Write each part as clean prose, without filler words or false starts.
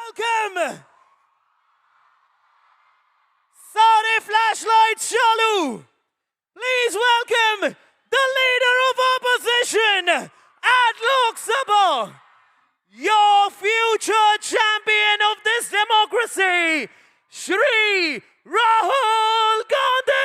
welcome! सारे flashlights चालू! Please welcome the leader of opposition at Lok Sabha, your future champion of this democracy, Shri Rahul Gandhi!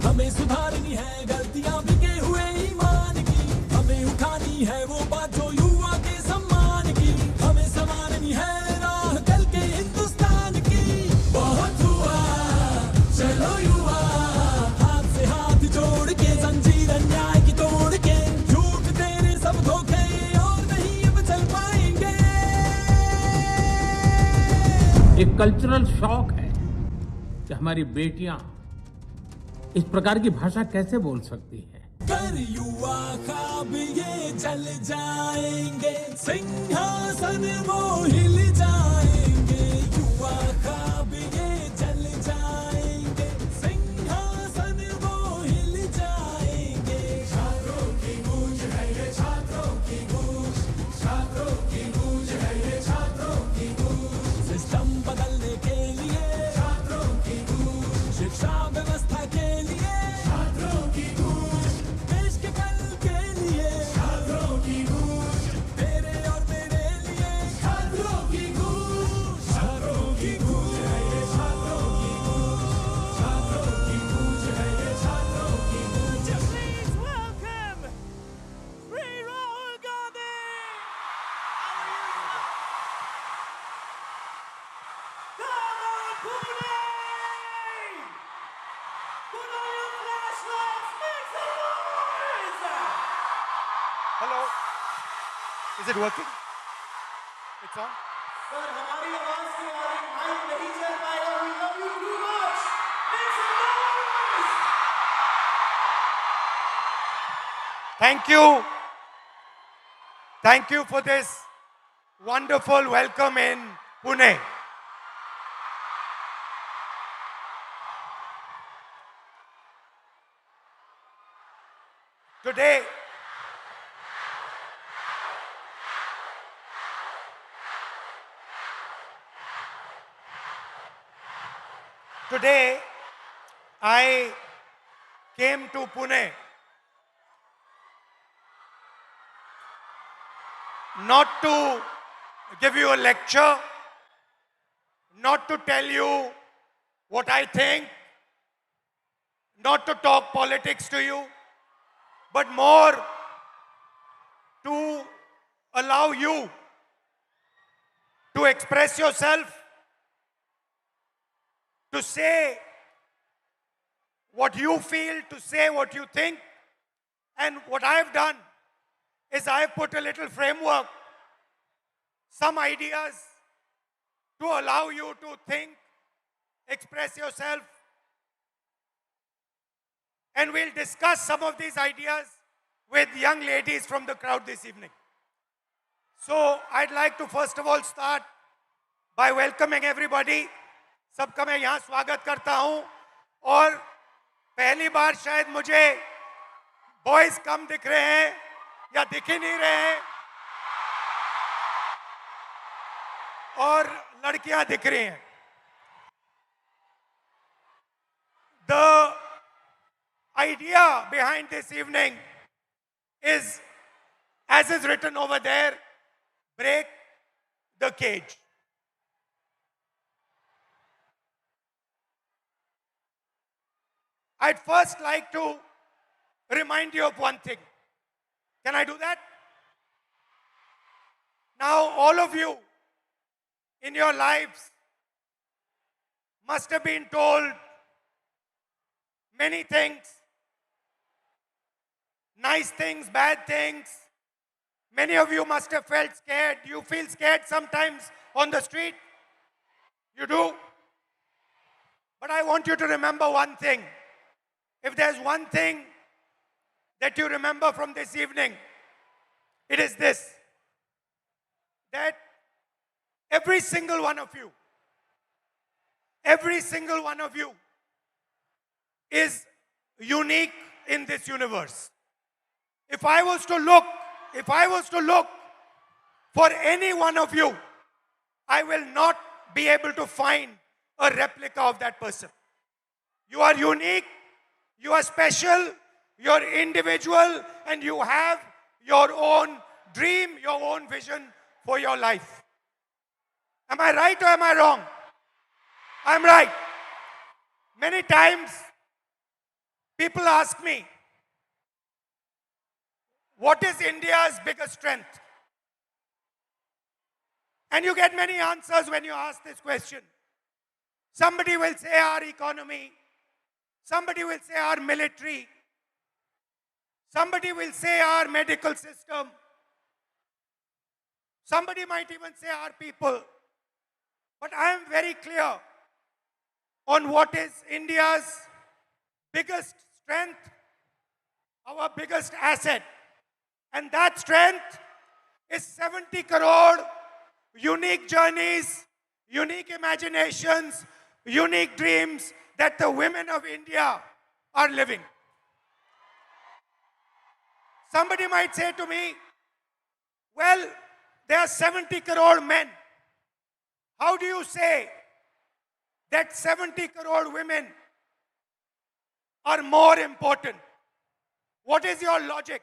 हमें सुधारनी है गलतियां बिके हुए ईमान की, हमें उठानी है वो बात जो युवा के सम्मान की, हमें संवारनी है राह कल के हिंदुस्तान की। बहुत हुआ चलो युवा, हाथ से हाथ जोड़ के जंजीर अन्याय की तोड़ के, झूठ तेरे सब धोखे और नहीं अब चल पाएंगे। एक कल्चरल शॉक है कि हमारी बेटियां इस प्रकार की भाषा कैसे बोल सकती है। कर युवा ख्वाब ये जल जाएंगे, सिंहासन वो हिल जाएंगे। युवा ख्वाब ये जल जाएंगे, सिंहासन वो हिल जाएंगे। छात्रों की गूंज है ये, छात्रों की गूंज, छात्रों की गूंज है ये, छात्रों की गूंज। सिस्टम बदलने के लिए छात्रों की गूंज, शिक्षा व्यवस्था के लिए छात्रों की गूंज, देश के कल के लिए छात्रों की गूंज, तेरे और मेरे लिए छात्रों की गूंज। छात्रों की गूंज है ये, छात्रों की गूंज, छात्रों की गूंज है ये, छात्रों की गूंज। Please welcome Shri Rahul Gandhi! Come on, Pune! Put on your flashlights, make some noise! Hello. Is it working? It's on? Sir हमारी आवाज के आगे माइक नहीं चल पाएगा. We love you too much. Make some noise! Thank you. Thank you for this wonderful welcome in Pune. Today, I came to Pune not to give you a lecture, not to tell you what I think, not to talk politics to you, but more to allow you to express yourself, to say what you feel, to say what you think. And what I've done is I've put a little framework, some ideas to allow you to think, express yourself. And we'll discuss some of these ideas with young ladies from the crowd this evening. So I'd like to first of all start by welcoming everybody. सबका मैं यहाँ स्वागत करता हूँ और पहली बार शायद मुझे बॉयज कम दिख रहे हैं या दिख ही नहीं रहे हैं और लड़कियां दिख रही हैं. The idea behind this evening is, as is written over there, break the cage. I'd first like to remind you of one thing. Can I do that? Now, all of you in your lives must have been told many things, nice things, bad things. Many of you must have felt scared. You feel scared sometimes on the street. You do. But I want you to remember one thing. If there's one thing that you remember from this evening, it is this: that every single one of you is unique in this universe. If I was to look for any one of you, I will not be able to find a replica of that person. You are unique, you are special, you're individual, and you have your own dream, your own vision for your life. Am I right or am I wrong? I'm right. Many times, people ask me, what is India's biggest strength? And you get many answers when you ask this question. Somebody will say our economy. Somebody will say our military. Somebody will say our medical system. Somebody might even say our people. But I am very clear on what is India's biggest strength, our biggest asset. And that strength is 70 crore unique journeys, unique imaginations, unique dreams that the women of India are living. Somebody might say to me, well, there are 70 crore men. How do you say that 70 crore women are more important? What is your logic?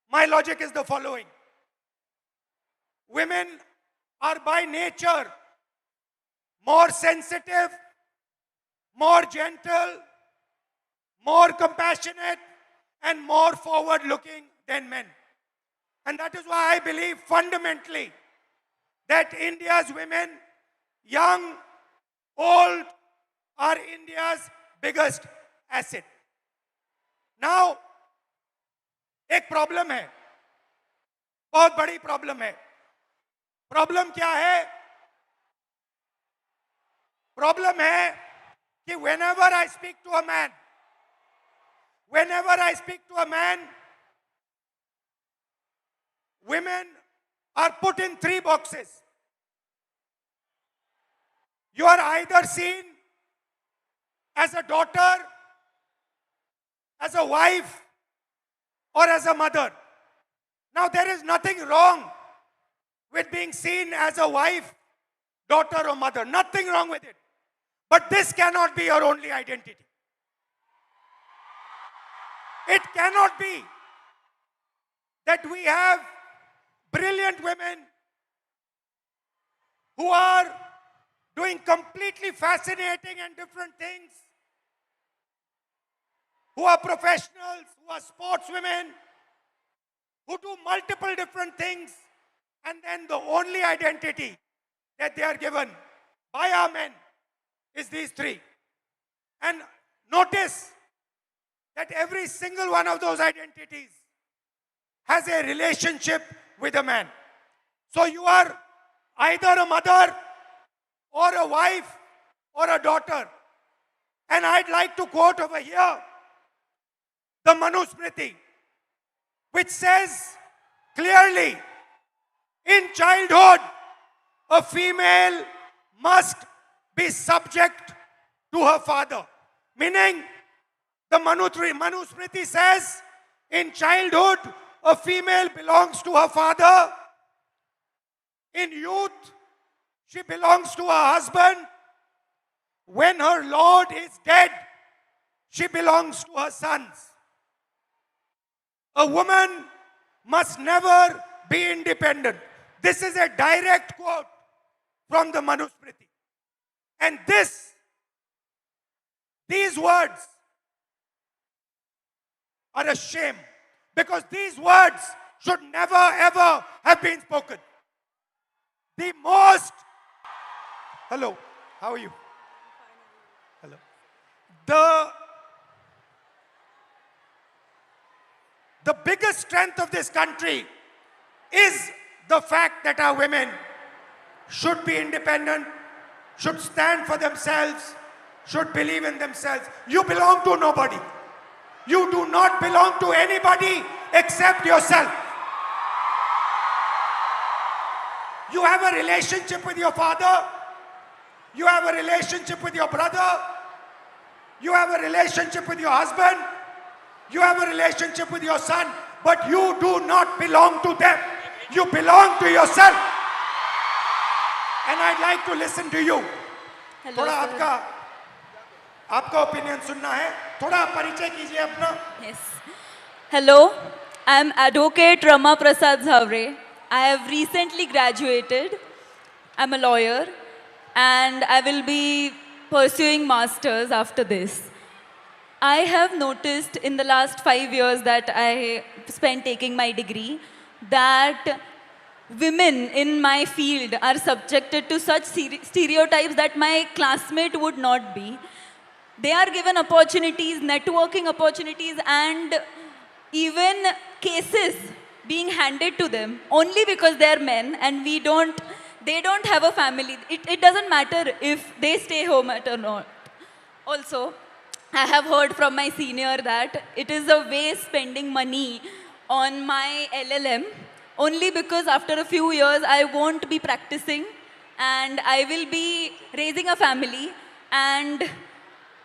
My logic is the following. Women are by nature more sensitive, more gentle, more compassionate, and more forward-looking than men. And that is why I believe fundamentally that India's women, young, old, are India's biggest asset. Now, एक problem है, बहुत बड़ी problem है. Problem क्या है? Problem है कि whenever I speak to a man, women are put in 3 boxes. You are either seen as a daughter, as a wife, or as a mother. Now, there is nothing wrong with being seen as a wife, daughter, or mother. Nothing wrong with it. But this cannot be your only identity. It cannot be that we have brilliant women who are doing completely fascinating and different things, who are professionals, who are sportswomen, who do multiple different things, and then the only identity that they are given by our men is these 3. And notice that every single one of those identities has a relationship with a man. So you are either a mother or a wife or a daughter. And I'd like to quote over here the Manusmriti, which says clearly, in childhood, a female must be subject to her father. Meaning, the Manusmriti says, in childhood, a female belongs to her father. In youth, she belongs to her husband. When her lord is dead, she belongs to her sons. A woman must never be independent. This is a direct quote from the Manusmriti. And these words are a shame, because these words should never ever have been spoken. Hello, how are you? Hello. The biggest strength of this country is the fact that our women should be independent, should stand for themselves, should believe in themselves. You belong to nobody. You do not belong to anybody except yourself. You have a relationship with your father. You have a relationship with your brother. You have a relationship with your husband. You have a relationship with your son. But you do not belong to them. You belong to yourself. And I'd like to listen to you. Hello, थोड़ा sir. आपका opinion सुनना है. थोड़ा परिचय कीजिए अपना. Yes. Hello, I'm Advocate Rama Prasad Zavre. I have recently graduated. I'm a lawyer and I will be pursuing masters after this. I have noticed in the last 5 years that I spent taking my degree that women in my field are subjected to such stereotypes that my classmate would not be. They are given opportunities, networking opportunities, and even cases being handed to them only because they are men and they don't have a family. It doesn't matter if they stay home or not. Also, I have heard from my senior that it is a waste spending money on my LLM only because after a few years I won't be practicing and I will be raising a family, and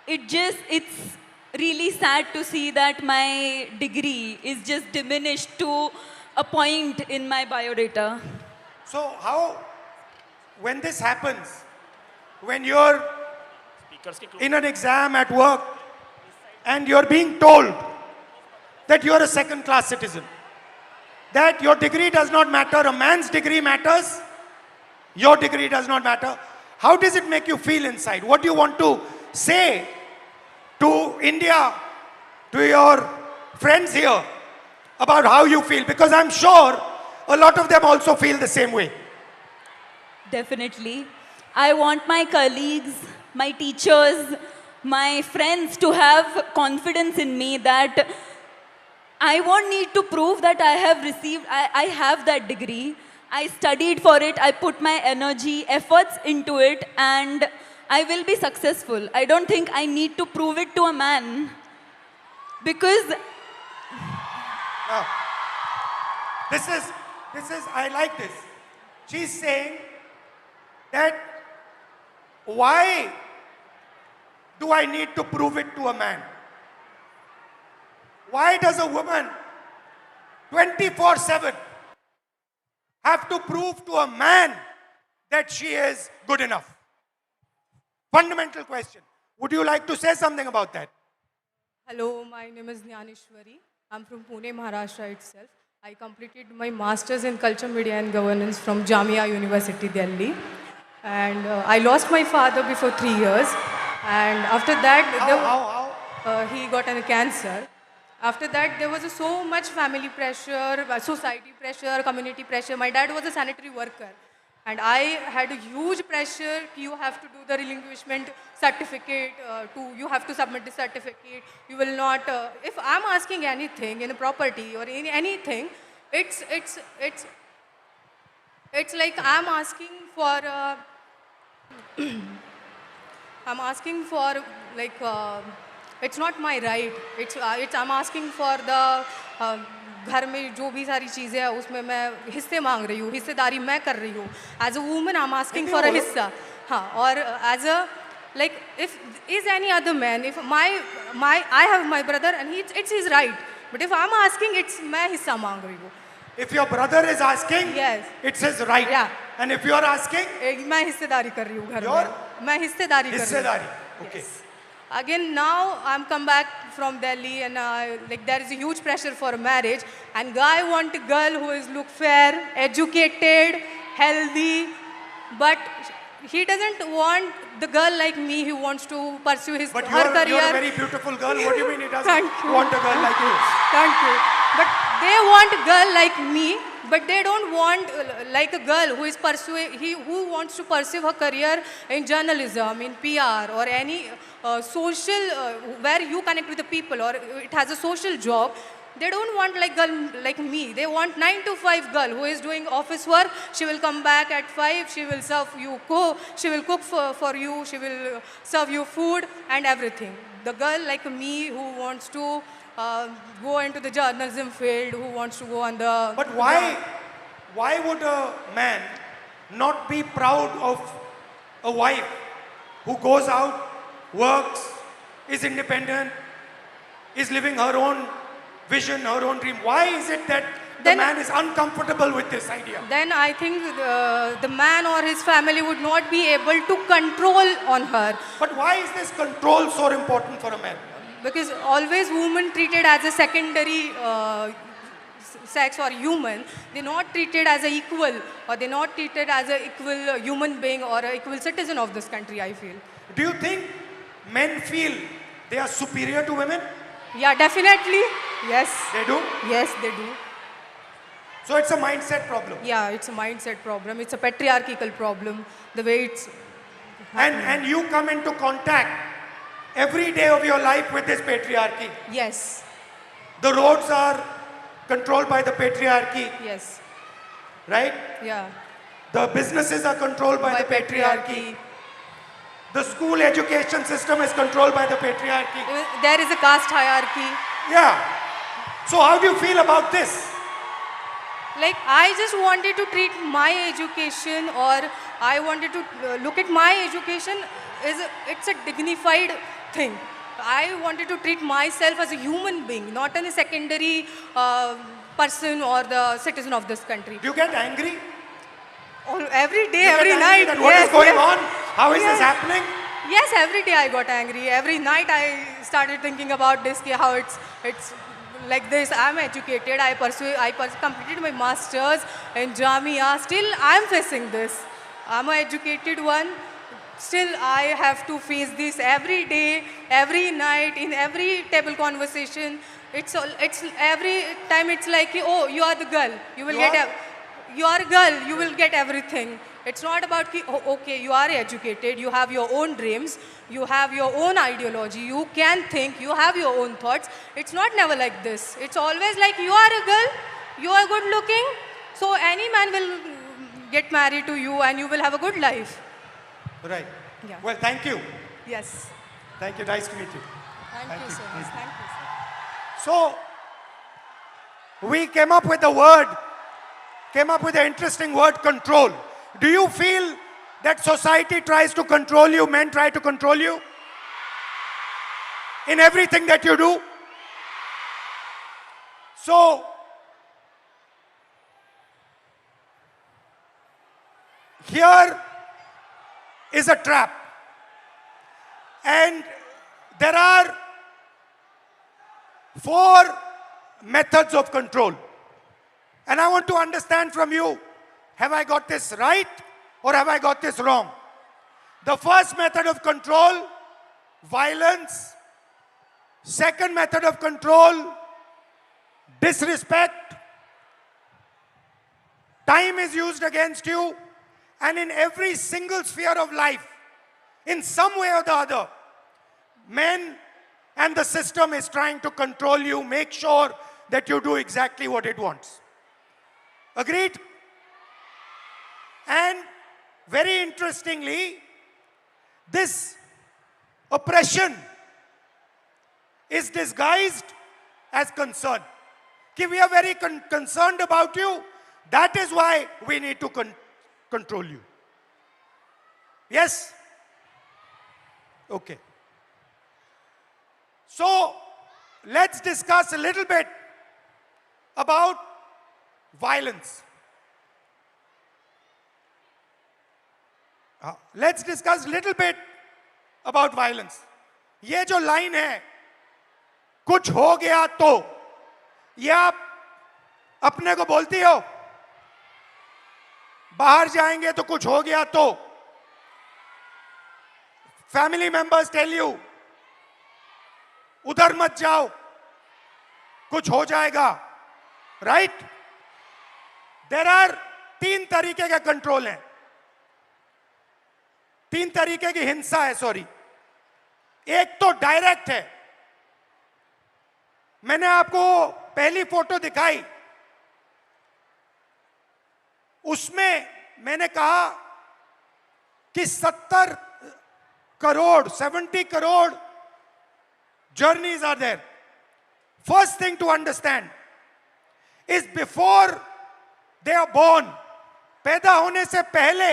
it's really sad to see that my degree is just diminished to a point in my biodata. So how, when this happens, when you're in an exam at work and you're being told that you're a second-class citizen, that your degree does not matter, a man's degree matters, your degree does not matter, how does it make you feel inside? What do you want to say to India, to your friends here, about how you feel? Because I'm sure a lot of them also feel the same way. Definitely. I want my colleagues, my teachers, my friends to have confidence in me that I won't need to prove that I have that degree. I studied for it, I put my energy, efforts into it, and I will be successful. I don't think I need to prove it to a man. Because Now, this is, I like this. She's saying that why do I need to prove it to a man? Why does a woman 24/7 have to prove to a man that she is good enough? Fundamental question. Would you like to say something about that? Hello, my name is Jnaneshwari. I'm from Pune, Maharashtra itself. I completed my master's in culture, media and governance from Jamia University, Delhi. And I lost my father before 3 years. And after that, he got a cancer. After that, there was so much family pressure, society pressure, community pressure. My dad was a sanitary worker. And I had a huge pressure. You have to do the relinquishment certificate, you have to submit the certificate. You will not, if I'm asking anything in a property or in anything, it's like I'm asking for, it's not my right. I'm asking for the घर में जो भी सारी चीज़ें हैं उसमें मैं हिस्से मांग रही हूँ, हिस्सेदारी मैं कर रही हूँ. As a woman, I'm asking for a हिस्सा. हाँ, और as a like if is any other man, if I have my brother and it's his right. But if I'm asking, it's मैं हिस्सा मांग रही हूँ. If your brother is asking, yes, it's his right. Yeah. And if you are asking, मैं हिस्सेदारी कर रही हूँ घर Your? में. मैं हिस्सेदारी कर रही हूँ. हिस्सेदारी. Okay. Yes. Again, now I'm come back from Delhi and like there is a huge pressure for marriage, and guy want a girl who is look fair, educated, healthy, but he doesn't want the girl like me who wants to pursue her career. You're a very beautiful girl. What do you mean he doesn't Thank you. want a girl like you? Thank you. But they want a girl like me, but they don't want like a girl who is who wants to pursue her career in journalism, in PR, or any social where you connect with the people, or it has a social job. They don't want like girl like me. They want 9 to 5 girl who is doing office work. She will come back at 5. She will serve you she will cook for you. She will serve you food and everything. The girl like me who wants to go into the journalism field, who wants to go on the... But why would a man not be proud of a wife who goes out, works is independent, is living her own vision, her own dream. Why is it that the Then- man is uncomfortable with this idea? Then I think the man or his family would not be able to control on her, But why is this control so important for a man? because always women treated as a secondary sex or human. They're not treated as an equal, or they're not treated as an equal human being or an equal citizen of this country, I feel. Do you think men feel they are superior to women? Yeah, definitely. Yes. They do. Yes, they do. So it's a mindset problem. Yeah, it's a mindset problem. It's a patriarchal problem. The way it's And you come into contact every day of your life with this patriarchy. yes, The roads are controlled by the patriarchy, yes, right? yeah. The businesses are controlled by the patriarchy. The school education system is controlled by the patriarchy. There is a caste hierarchy. Yeah. So how do you feel about this? Like, I just wanted to treat my education, or I wanted to look at my education it's a dignified thing. I wanted to treat myself as a human being, not as a secondary person or the citizen of this country. Do you get angry? Every day, You get every angry night. that what is yes, going yes. on? How is this Yes. happening? Yes, every day I got angry. Every night I started thinking about this, how it's like this. I'm educated. I completed my masters in Jamia. Still, I'm facing this. I'm an educated one. Still, I have to face this every day, every night, in every table conversation. It's every time. It's like, oh, you are the girl. You will You get. are? You are a girl. You will get everything. It's not about, oh, okay, you are educated, you have your own dreams, you have your own ideology, you can think, you have your own thoughts. It's not never like this. It's always like, you are a girl, you are good looking, so any man will get married to you and you will have a good life. Right. Yeah. Well, thank you. Yes. Thank you. Nice to meet you. Thank you so much. Thank you, sir. So, we came up with the interesting word control. Do you feel that society tries to control you, men try to control you? In everything that you do? So, here is a trap. And there are 4 methods of control. And I want to understand from you, have I got this right or have I got this wrong? The first method of control, violence. Second method of control, disrespect. Time is used against you, and in every single sphere of life, in some way or the other, men and the system is trying to control you, make sure that you do exactly what it wants. Agreed? And very interestingly, this oppression is disguised as concern. Ki we are very concerned about you. That is why we need to control you. Yes? Okay. So, let's discuss a little bit about violence. Let's discuss a little bit about violence. ये जो line है, कुछ हो गया तो, ये आप अपने को बोलती हो? बाहर जाएंगे तो कुछ हो गया तो? Family members tell you, उधर मत जाओ, कुछ हो जाएगा, right? There are 3 तरीके के कंट्रोल हैं, 3 तरीके की हिंसा है, सॉरी. एक तो डायरेक्ट है. मैंने आपको पहली फोटो दिखाई, उसमें मैंने कहा कि 70 crore journeys are there. First thing to understand is before they are born, पैदा होने से पहले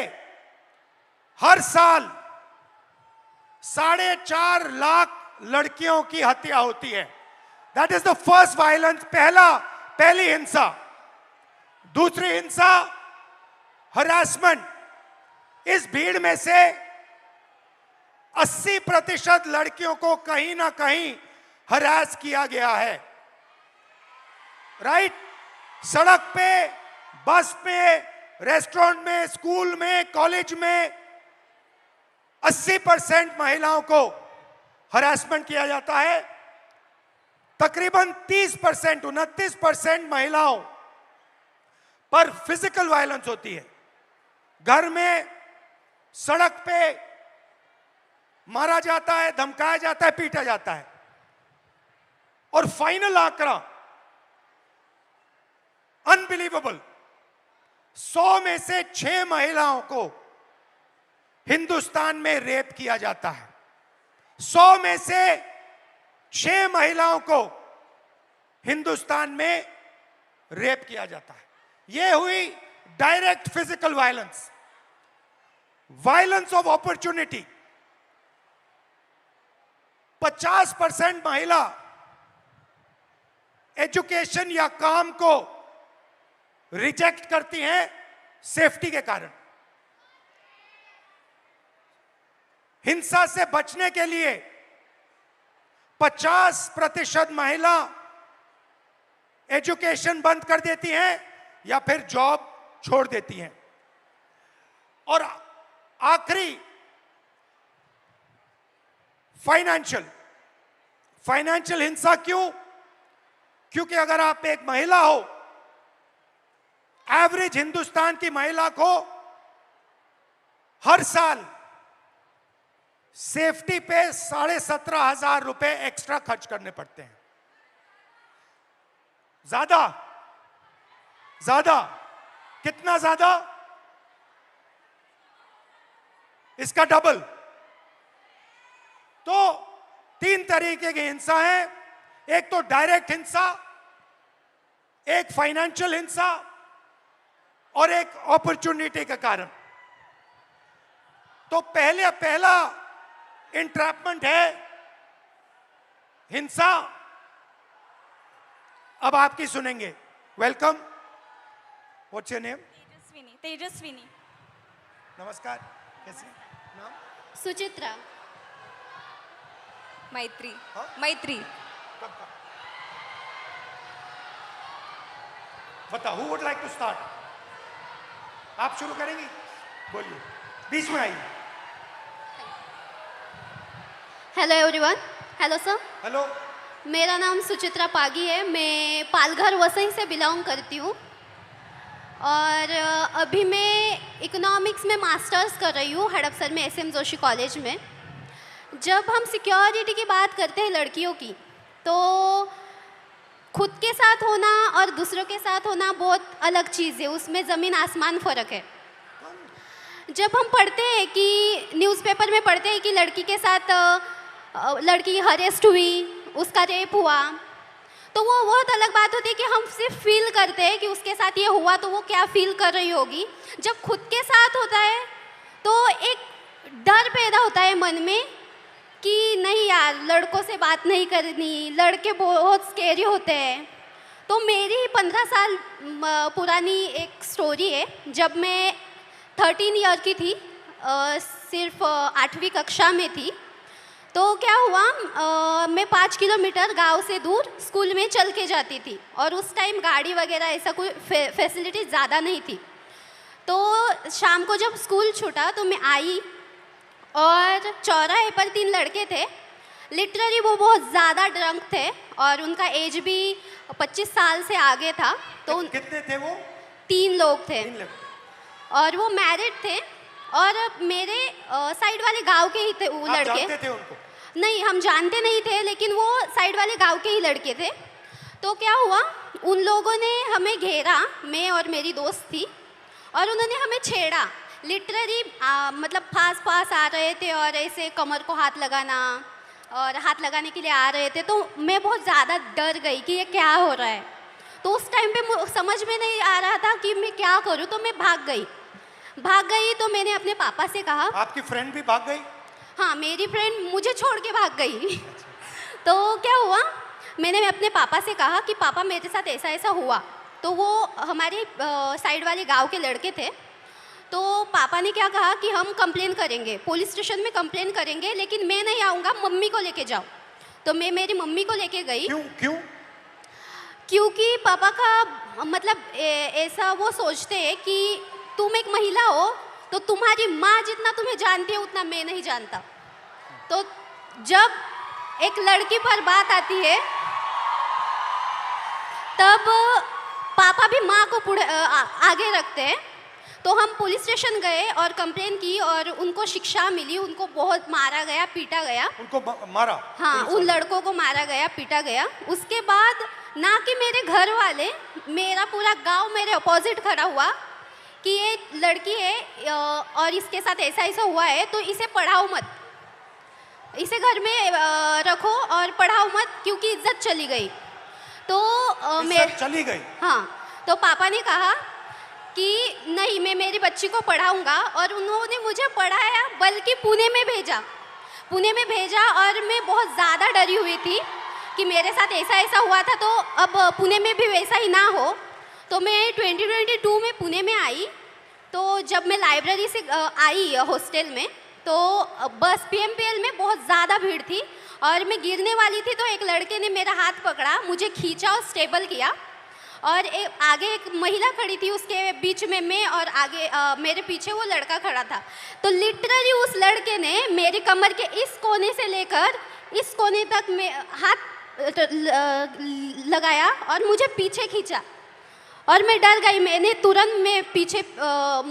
हर साल 4.5 लाख लड़कियों की हत्या होती है। That is the first violence, पहली हिंसा। दूसरी हिंसा हरासमेंट। इस भीड़ में से 80% लड़कियों को कहीं ना कहीं हरास किया गया है। राइट? सड़क पे, बस में, रेस्टोरेंट में, स्कूल में, कॉलेज में 80% महिलाओं को हरासमेंट किया जाता है। तकरीबन 30%, 29% महिलाओं पर फिजिकल वायलेंस होती है। घर में, सड़क पे मारा जाता है, धमकाया जाता है, पीटा जाता है। और फाइनल आंकड़ा अनबिलीवेबल, 100 में से 6 महिलाओं को हिंदुस्तान में रेप किया जाता है। 100 में से 6 महिलाओं को हिंदुस्तान में रेप किया जाता है। यह हुई direct physical violence. Violence of opportunity, 50% महिला एजुकेशन या काम को रिजेक्ट करती हैं सेफ्टी के कारण। हिंसा से बचने के लिए 50% महिला एजुकेशन बंद कर देती हैं या फिर जॉब छोड़ देती हैं। और आखिरी फाइनेंशियल हिंसा। क्यों? क्योंकि अगर आप एक महिला हो, एवरेज हिंदुस्तान की महिला को हर साल सेफ्टी पे 17,500 रुपए एक्स्ट्रा खर्च करने पड़ते हैं। ज्यादा कितना ज्यादा? इसका डबल। तो 3 तरीके की हिंसा है। एक तो डायरेक्ट हिंसा, एक फाइनेंशियल हिंसा और एक अपॉर्चुनिटी के कारण। तो पहला इंट्रैपमेंट है हिंसा। अब आपकी सुनेंगे। Welcome. What's your name? Tejaswini. नमस्कार। कैसे नाम? सुचित्रा। मैत्री। हाँ? मैत्री। कब का? बताओ, who would like to start? आप शुरू करेंगी? बोलिए, बीच में आइए। Hello everyone. Hello sir. Hello. मेरा नाम सुचित्रा पागी है। मैं पालघर वसई से बिलोंग करती हूँ और अभी मैं इकोनॉमिक्स में मास्टर्स कर रही हूँ हड़पसर में SM जोशी कॉलेज में। जब हम सिक्योरिटी की बात करते हैं लड़कियों की, तो खुद के साथ होना और दूसरों के साथ होना बहुत अलग चीज़ है। उसमें ज़मीन आसमान फ़र्क है। जब हम पढ़ते हैं कि न्यूज़पेपर में पढ़ते हैं कि लड़की के साथ लड़की हरेस्ट हुई, उसका रेप हुआ, तो वो बहुत अलग बात होती है कि हम सिर्फ फील करते हैं कि उसके साथ ये हुआ तो वो क्या फील कर रही होगी। जब खुद के साथ होता है तो एक डर पैदा होता है मन में कि नहीं यार, लड़कों से बात नहीं करनी, लड़के बहुत स्केरी होते हैं। तो मेरी 15 साल पुरानी एक स्टोरी है। जब मैं 13 ईयर की थी, सिर्फ 8वीं कक्षा में थी, तो क्या हुआ, मैं 5 किलोमीटर गांव से दूर स्कूल में चल के जाती थी और उस टाइम गाड़ी वगैरह ऐसा कोई फैसिलिटी ज़्यादा नहीं थी। तो शाम को जब स्कूल छूटा तो मैं आई और चौराहे पर 3 लड़के थे। लिटरली वो बहुत ज़्यादा ड्रंक थे और उनका एज भी 25 साल से आगे था। तो कितने थे वो? 3 लोग थे। 3 लोग। और वो मैरिड थे और मेरे साइड वाले गांव के ही थे वो लड़के। आप जानते थे उनको? नहीं, हम जानते नहीं थे, लेकिन वो साइड वाले गांव के ही लड़के थे। तो क्या हुआ, उन लोगों ने हमें घेरा, मैं और मेरी दोस्त थी, और उन्होंने हमें छेड़ा। लिटरली मतलब पास आ रहे थे और ऐसे कमर को हाथ लगाना और हाथ लगाने के लिए आ रहे थे। तो मैं बहुत ज़्यादा डर गई कि ये क्या हो रहा है। तो उस टाइम पे समझ में नहीं आ रहा था कि मैं क्या करूं। तो मैं भाग गई। तो मैंने अपने पापा से कहा। आपकी फ्रेंड भी भाग गई? हाँ, मेरी फ्रेंड मुझे छोड़ के भाग गई। तो क्या हुआ, मैंने अपने पापा से कहा कि पापा मेरे साथ ऐसा ऐसा हुआ। तो वो हमारे साइड वाले गांव के लड़के थे। तो पापा ने क्या कहा कि हम कंप्लेन करेंगे, पुलिस स्टेशन में कंप्लेन करेंगे, लेकिन मैं नहीं आऊँगा, मम्मी को लेके जाओ। तो मैं मेरी मम्मी को लेके गई। क्यों? क्योंकि पापा का मतलब ऐसा वो सोचते हैं कि तुम एक महिला हो तो तुम्हारी माँ जितना तुम्हें जानती है उतना मैं नहीं जानता। तो जब एक लड़की पर बात आती है तब पापा भी माँ को आगे रखते हैं। तो हम पुलिस स्टेशन गए और कंप्लेन की और उनको शिक्षा मिली, उनको बहुत मारा गया, पीटा गया। उनको मारा? हाँ, उन लड़कों को मारा गया, पीटा गया। उसके बाद ना कि मेरे घर वाले, मेरा पूरा गांव मेरे अपोजिट खड़ा हुआ कि ये लड़की है और इसके साथ ऐसा ऐसा हुआ है तो इसे पढ़ाओ मत, इसे घर में रखो और पढ़ाओ मत, क्योंकि इज्जत चली गई। तो इज्जत चली गई? हाँ। तो पापा ने कहा कि नहीं, मैं मेरी बच्ची को पढ़ाऊंगा, और उन्होंने मुझे पढ़ाया, बल्कि पुणे में भेजा। और मैं बहुत ज़्यादा डरी हुई थी कि मेरे साथ ऐसा ऐसा हुआ था, तो अब पुणे में भी वैसा ही ना हो। तो मैं 2022 में पुणे में आई। तो जब मैं लाइब्रेरी से आई हॉस्टल में, तो बस PMPL में बहुत ज़्यादा भीड़ थी और मैं गिरने वाली थी। तो एक लड़के ने मेरा हाथ पकड़ा, मुझे खींचा और स्टेबल किया, और आगे एक महिला खड़ी थी, उसके बीच में मैं, और आगे मेरे पीछे वो लड़का खड़ा था। तो लिटरली उस लड़के ने मेरी कमर के इस कोने से लेकर इस कोने तक में हाथ लगाया और मुझे पीछे खींचा, और मैं डर गई। मैंने तुरंत में पीछे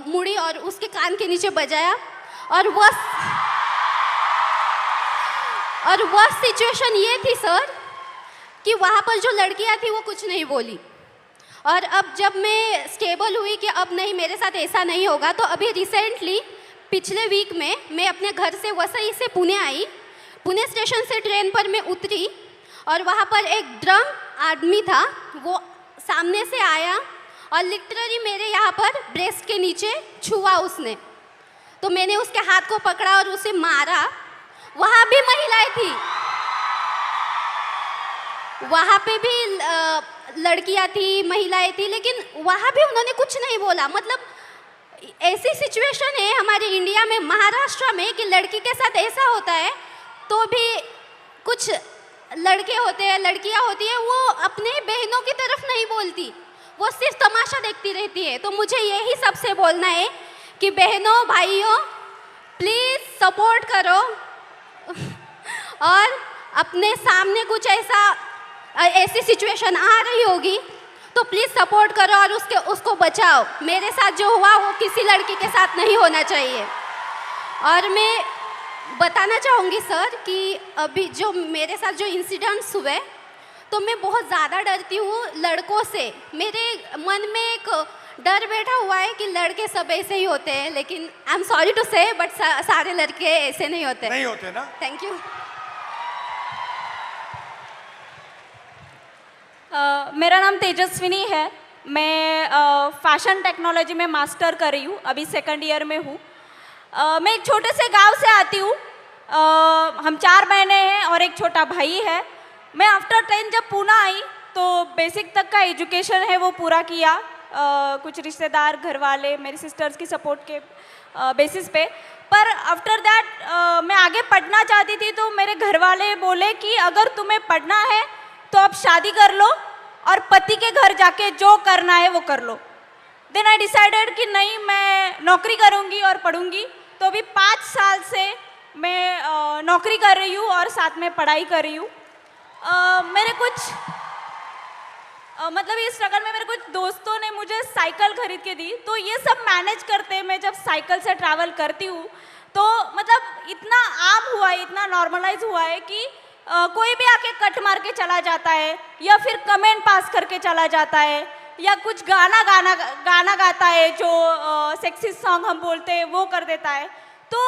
मुड़ी और उसके कान के नीचे बजाया, और वह सिचुएशन ये थी सर कि वहाँ पर जो लड़कियाँ थी वो कुछ नहीं बोली। और अब जब मैं स्टेबल हुई कि अब नहीं, मेरे साथ ऐसा नहीं होगा, तो अभी रिसेंटली पिछले वीक में मैं अपने घर से वसई से पुणे आई। पुणे स्टेशन से ट्रेन पर मैं उतरी और वहाँ पर एक ड्रंक आदमी था, वो सामने से आया और लिटरली मेरे यहाँ पर ब्रेस्ट के नीचे छुआ उसने। तो मैंने उसके हाथ को पकड़ा और उसे मारा। वहाँ भी महिलाएं थी, वहाँ पे भी लड़कियाँ थी, महिलाएं थी, लेकिन वहाँ भी उन्होंने कुछ नहीं बोला। मतलब ऐसी सिचुएशन है हमारे इंडिया में, महाराष्ट्र में, कि लड़की के साथ ऐसा होता है तो भी कुछ लड़के होते हैं, लड़कियाँ होती हैं, वो अपने बहनों की तरफ नहीं बोलती, वो सिर्फ तमाशा देखती रहती है। तो मुझे यही सबसे बोलना है कि बहनों, भाइयों, प्लीज़ सपोर्ट करो और अपने सामने कुछ ऐसी सिचुएशन आ रही होगी तो प्लीज़ सपोर्ट करो और उसको बचाओ। मेरे साथ जो हुआ वो किसी लड़की के साथ नहीं होना चाहिए। और मैं बताना चाहूँगी सर कि अभी जो मेरे साथ जो इंसिडेंट्स हुए, तो मैं बहुत ज़्यादा डरती हूँ लड़कों से। मेरे मन में एक डर बैठा हुआ है कि लड़के सब ऐसे ही होते हैं, लेकिन आई एम सॉरी टू से, बट सारे लड़के ऐसे नहीं होते ना। Thank you. मेरा नाम तेजस्विनी है। मैं फैशन टेक्नोलॉजी में मास्टर कर रही हूँ, अभी 2nd ईयर में हूँ। मैं एक छोटे से गांव से आती हूँ। हम 4 बहनें हैं और एक छोटा भाई है। मैं आफ्टर 10 जब पुणे आई तो बेसिक तक का एजुकेशन है वो पूरा किया। कुछ रिश्तेदार, घर वाले, मेरी सिस्टर्स की सपोर्ट के बेसिस पे। पर आफ्टर दैट मैं आगे पढ़ना चाहती थी, तो मेरे घर वाले बोले कि अगर तुम्हें पढ़ना है तो अब शादी कर लो और पति के घर जाके जो करना है वो कर लो। देन आई डिसाइडेड कि नहीं, मैं नौकरी करूँगी और पढ़ूँगी। तो अभी 5 साल से मैं नौकरी कर रही हूँ और साथ में पढ़ाई कर रही हूँ। मेरे कुछ मतलब इस स्ट्रगल में मेरे कुछ दोस्तों ने मुझे साइकिल खरीद के दी। तो ये सब मैनेज करते मैं जब साइकिल से ट्रैवल करती हूँ तो मतलब इतना आम हुआ है, इतना नॉर्मलाइज हुआ है कि कोई भी आके कट मार के चला जाता है या फिर कमेंट पास करके चला जाता है या कुछ गाना गाता है जो सेक्सी सॉन्ग हम बोलते हैं वो कर देता है। तो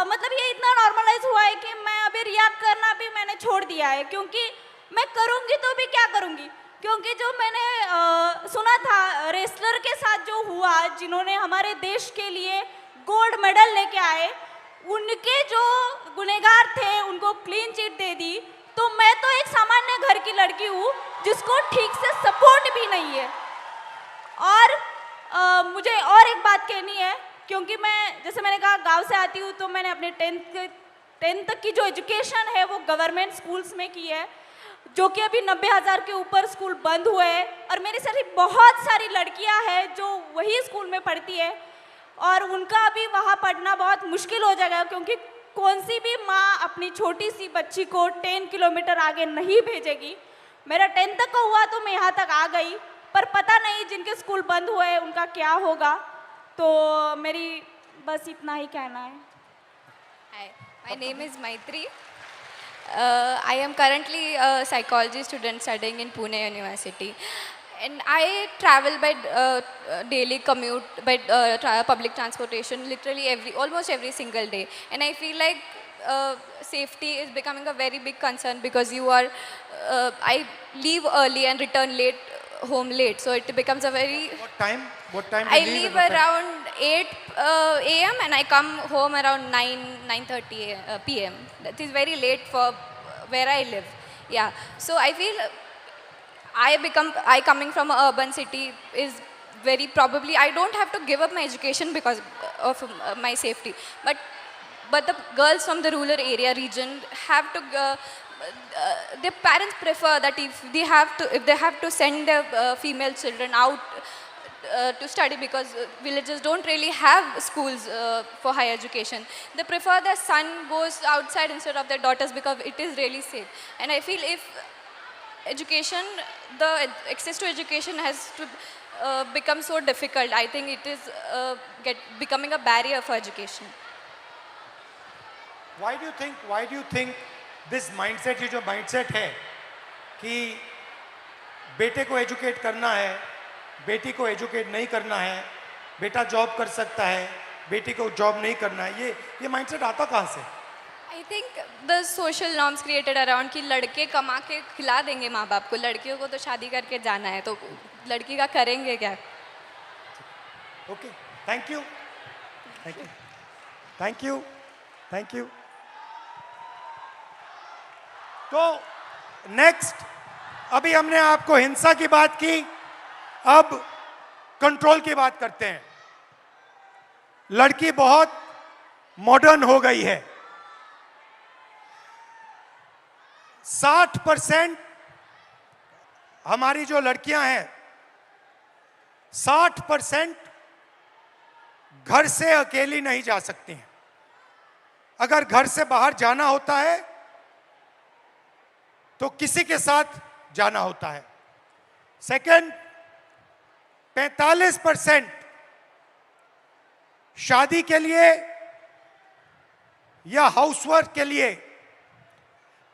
मतलब ये इतना नॉर्मलाइज हुआ है कि मैं अभी रिएक्ट करना भी मैंने छोड़ दिया है, क्योंकि मैं करूँगी तो भी क्या करूँगी। क्योंकि जो मैंने सुना था रेसलर के साथ जो हुआ, जिन्होंने हमारे देश के लिए गोल्ड मेडल लेके आए, उनके जो गुनहगार थे उनको क्लीन चिट दे दी। तो मैं तो एक सामान्य घर की लड़की हूँ जिसको ठीक से सपोर्ट भी नहीं है। और मुझे और एक बात कहनी है, क्योंकि मैं जैसे मैंने कहा गांव से आती हूँ, तो मैंने अपने 10th तक की जो एजुकेशन है वो गवर्नमेंट स्कूल्स में की है, जो कि अभी 90,000 के ऊपर स्कूल बंद हुए हैं। और मेरी सारी बहुत सारी लड़कियां हैं जो वही स्कूल में पढ़ती है, और उनका अभी वहाँ पढ़ना बहुत मुश्किल हो जाएगा, क्योंकि कौन सी भी माँ अपनी छोटी सी बच्ची को 10 किलोमीटर आगे नहीं भेजेगी। मेरा 10th तक का हुआ तो मैं यहाँ तक आ गई, पर पता नहीं जिनके स्कूल बंद हुए हैं उनका क्या होगा। तो मेरी बस इतना ही कहना है। Hi, my name is Maitri. I am currently a psychology student studying in Pune University, and I travel by daily commute by public transportation literally almost every single day, and I feel like safety is becoming a very big concern because I leave early and return home late, so it becomes a very... What time I you leave at what time? around 8 a.m. and I come home around 9:30 p.m. That is very late for where I live. Yeah, so I feel I coming from an urban city is very probably I don't have to give up my education because of my safety, but the girls from the rural area region have to their parents prefer that if they have to send their female children out to study, because villages don't really have schools for higher education. They prefer their son goes outside instead of their daughters because it is really safe. And I feel if the access to education has to become so difficult, I think it is becoming a barrier for education. Why do you think this mindset, ये जो mindset है कि बेटे को educate करना है, बेटी को एजुकेट नहीं करना है, बेटा जॉब कर सकता है, बेटी को जॉब नहीं करना है, ये माइंडसेट आता कहाँ से? I think the social norms created around कि लड़के कमा के खिला देंगे माँ बाप को, लड़कियों को तो शादी करके जाना है, तो लड़की का करेंगे क्या? Okay, thank you. तो नेक्स्ट, अभी हमने आपको हिंसा की बात की, अब कंट्रोल की बात करते हैं। लड़की बहुत मॉडर्न हो गई है। 60% हमारी जो लड़कियां हैं, 60% घर से अकेली नहीं जा सकती हैं। अगर घर से बाहर जाना होता है तो किसी के साथ जाना होता है। सेकंड, 45% शादी के लिए या हाउसवर्क के लिए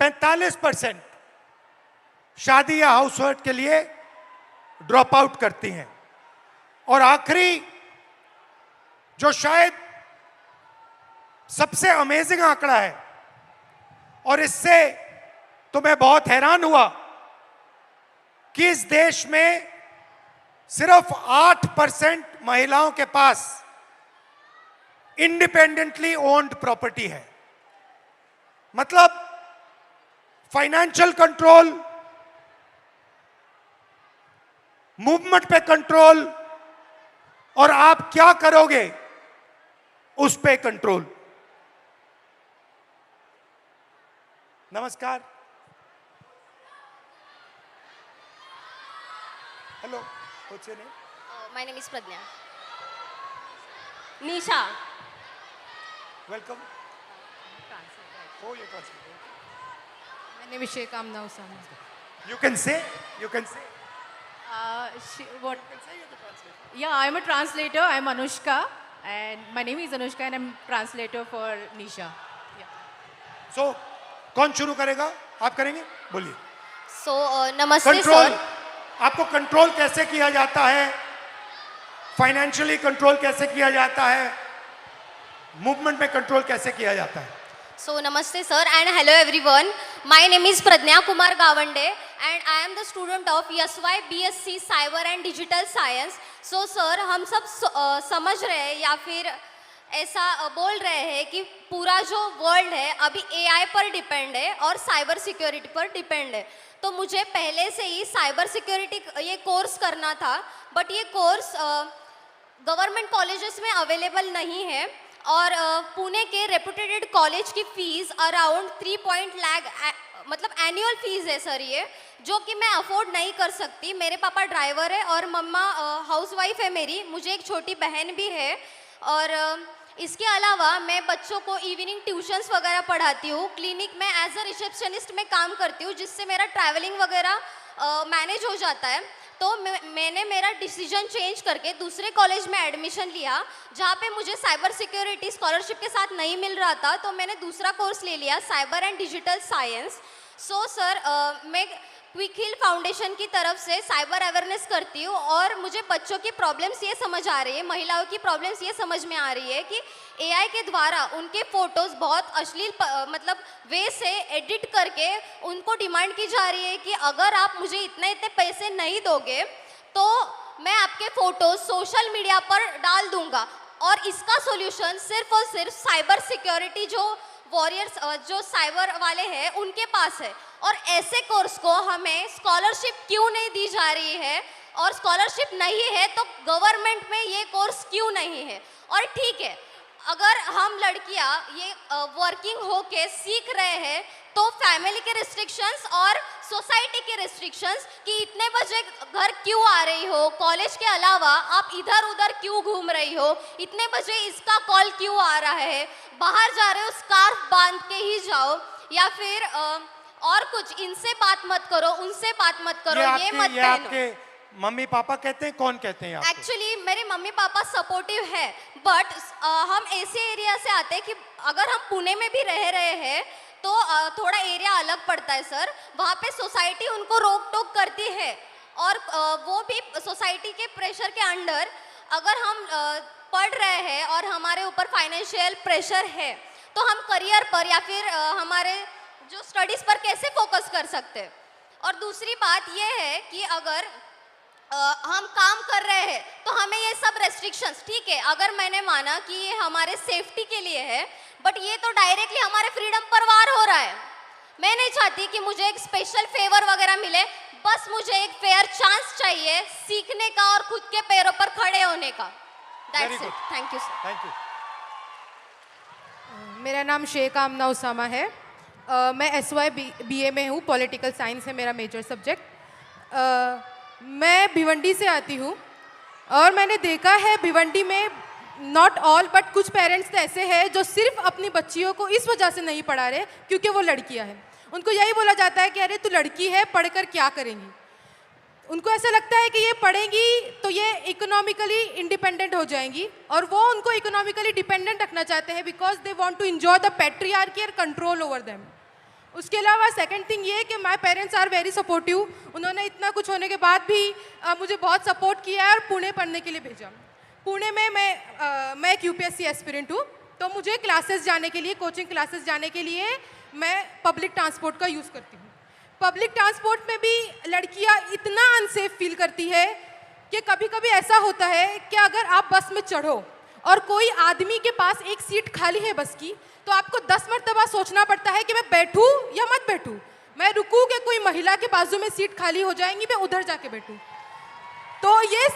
45% शादी या हाउसवर्क के लिए ड्रॉप आउट करती हैं। और आखिरी, जो शायद सबसे अमेजिंग आंकड़ा है, और इससे तो मैं बहुत हैरान हुआ कि इस देश में सिर्फ 8% महिलाओं के पास इंडिपेंडेंटली ओन्ड प्रॉपर्टी है। मतलब फाइनेंशियल कंट्रोल, मूवमेंट पे कंट्रोल, और आप क्या करोगे उस पे कंट्रोल। नमस्कार। Hello, what's your name? My name is Pradnya. Nisha. Welcome. Oh, you're translator. My name is Sheikh Amna Usama. You can say. What? Yeah, I'm a translator. I'm Anushka, and my name is Anushka, and I'm translator for Nisha. Yeah. So, कौन शुरू करेगा? आप करेंगे? बोलिए। So, नमस्ते control, sir. आपको control कैसे किया जाता है? फाइनेंशियली कंट्रोल कैसे किया जाता है? मूवमेंट में कंट्रोल कैसे किया जाता है? So, namaste sir and hello everyone. My name is Pradnya Kumar Gawande and I am the student of YSY BSc Cyber and Digital Science. So sir, हम सब समझ रहे हैं या फिर ऐसा बोल रहे हैं कि पूरा जो वर्ल्ड है अभी एआई पर डिपेंड है और साइबर सिक्योरिटी पर डिपेंड है। तो मुझे पहले से ही साइबर सिक्योरिटी ये कोर्स करना था, बट ये कोर्स गवर्नमेंट कॉलेजेस में अवेलेबल नहीं है और पुणे के रेपुटेड कॉलेज की फीस अराउंड 3 लाख मतलब एनुअल फीस है सर ये, जो कि मैं अफोर्ड नहीं कर सकती। मेरे पापा ड्राइवर है और मम्मा हाउसवाइफ है मेरी, मुझे एक छोटी बहन भी है और इसके अलावा मैं बच्चों को इवनिंग ट्यूशन्स वगैरह पढ़ाती हूँ। क्लिनिक में एज अ रिसेप्शनिस्ट में काम करती हूँ, जिससे मेरा ट्रैवलिंग वगैरह मैनेज हो जाता है। तो मैंने मेरा डिसीजन चेंज करके दूसरे कॉलेज में एडमिशन लिया, जहाँ पे मुझे साइबर सिक्योरिटी स्कॉलरशिप के साथ नहीं मिल रहा था, तो मैंने दूसरा कोर्स ले लिया, cyber and digital science. So sir मैं क्विक हिल फाउंडेशन की तरफ से साइबर अवेयरनेस करती हूँ और मुझे बच्चों की प्रॉब्लम्स ये समझ आ रही है, महिलाओं की प्रॉब्लम्स ये समझ में आ रही है कि एआई के द्वारा उनके फ़ोटोज़ बहुत अश्लील मतलब वे से एडिट करके उनको डिमांड की जा रही है कि अगर आप मुझे इतने पैसे नहीं दोगे तो मैं आपके फ़ोटोज़ सोशल मीडिया पर डाल दूँगा। और इसका सोल्यूशन सिर्फ और सिर्फ साइबर सिक्योरिटी जो वॉरियर्स जो साइबर वाले हैं उनके पास है। और ऐसे कोर्स को हमें स्कॉलरशिप क्यों नहीं दी जा रही है, और स्कॉलरशिप नहीं है तो गवर्नमेंट में ये कोर्स क्यों नहीं है। और ठीक है, अगर हम लड़कियां ये वर्किंग होके सीख रहे हैं तो फैमिली के रिस्ट्रिक्शंस और सोसाइटी के रिस्ट्रिक्शंस कि इतने बजे घर क्यों आ रही हो, कॉलेज के अलावा आप इधर उधर क्यों घूम रही हो, इतने बजे इसका कॉल क्यों आ रहा है, बाहर जा रहे हो स्कार्फ बांध के ही जाओ, या फिर और कुछ, इनसे बात मत करो, उनसे बात मत करो, ये मत पहनो। मम्मी पापा कहते हैं, कौन कहते हैं आपको? एक्चुअली मेरे मम्मी पापा सपोर्टिव है, बट हम ऐसे एरिया से आते हैं कि अगर हम पुणे में भी रह रहे हैं तो थोड़ा एरिया अलग पड़ता है सर, वहाँ पे सोसाइटी उनको रोक टोक करती है और वो भी सोसाइटी के प्रेशर के अंडर अगर हम पढ़ रहे हैं और हमारे ऊपर फाइनेंशियल प्रेशर है तो हम करियर पर या फिर हमारे जो स्टडीज़ पर कैसे फोकस कर सकते हैं। और दूसरी बात ये है कि अगर हम काम कर रहे हैं तो हमें ये सब रेस्ट्रिक्शंस, ठीक है अगर मैंने माना कि ये हमारे सेफ्टी के लिए है, बट ये तो डायरेक्टली हमारे फ्रीडम पर वार हो रहा है। मैं नहीं चाहती कि मुझे एक स्पेशल फेवर वगैरह मिले, बस मुझे एक फेयर चांस चाहिए सीखने का और खुद के पैरों पर खड़े होने का। That's it, thank you sir. Thank you. मेरा नाम शेख आमना उसामा है। मैं SY BA में हूँ, पॉलिटिकल साइंस है मेरा मेजर सब्जेक्ट। मैं भिवंडी से आती हूँ और मैंने देखा है भिवंडी में नॉट ऑल बट कुछ पेरेंट्स तो ऐसे हैं जो सिर्फ अपनी बच्चियों को इस वजह से नहीं पढ़ा रहे क्योंकि वो लड़कियाँ हैं। उनको यही बोला जाता है कि अरे तू लड़की है, पढ़कर क्या करेंगी। उनको ऐसा लगता है कि ये पढ़ेंगी तो ये इकोनॉमिकली इंडिपेंडेंट हो जाएंगी और वो उनको इकोनॉमिकली डिपेंडेंट रखना चाहते हैं because they want to enjoy the patriarchy और कंट्रोल ओवर देम। उसके अलावा सेकंड थिंग ये कि my parents are very supportive. उन्होंने इतना कुछ होने के बाद भी मुझे बहुत सपोर्ट किया है और पुणे पढ़ने के लिए भेजा। पुणे में मैं एक UPSC एस्पिरेंट हूँ, तो मुझे क्लासेस जाने के लिए, कोचिंग क्लासेस जाने के लिए मैं पब्लिक ट्रांसपोर्ट का यूज़ करती हूँ। पब्लिक ट्रांसपोर्ट में भी लड़कियाँ इतना अनसेफ फील करती है कि कभी कभी ऐसा होता है कि अगर आप बस में चढ़ो और कोई आदमी के पास एक सीट खाली है बस की, तो आपको 10 मरतबा सोचना पड़ता है कि मैं बैठूं या मत बैठूं, मैं रुकूं कि कोई महिला के बाजू में सीट खाली हो जाएंगी, मैं उधर जाके बैठूं। तो ये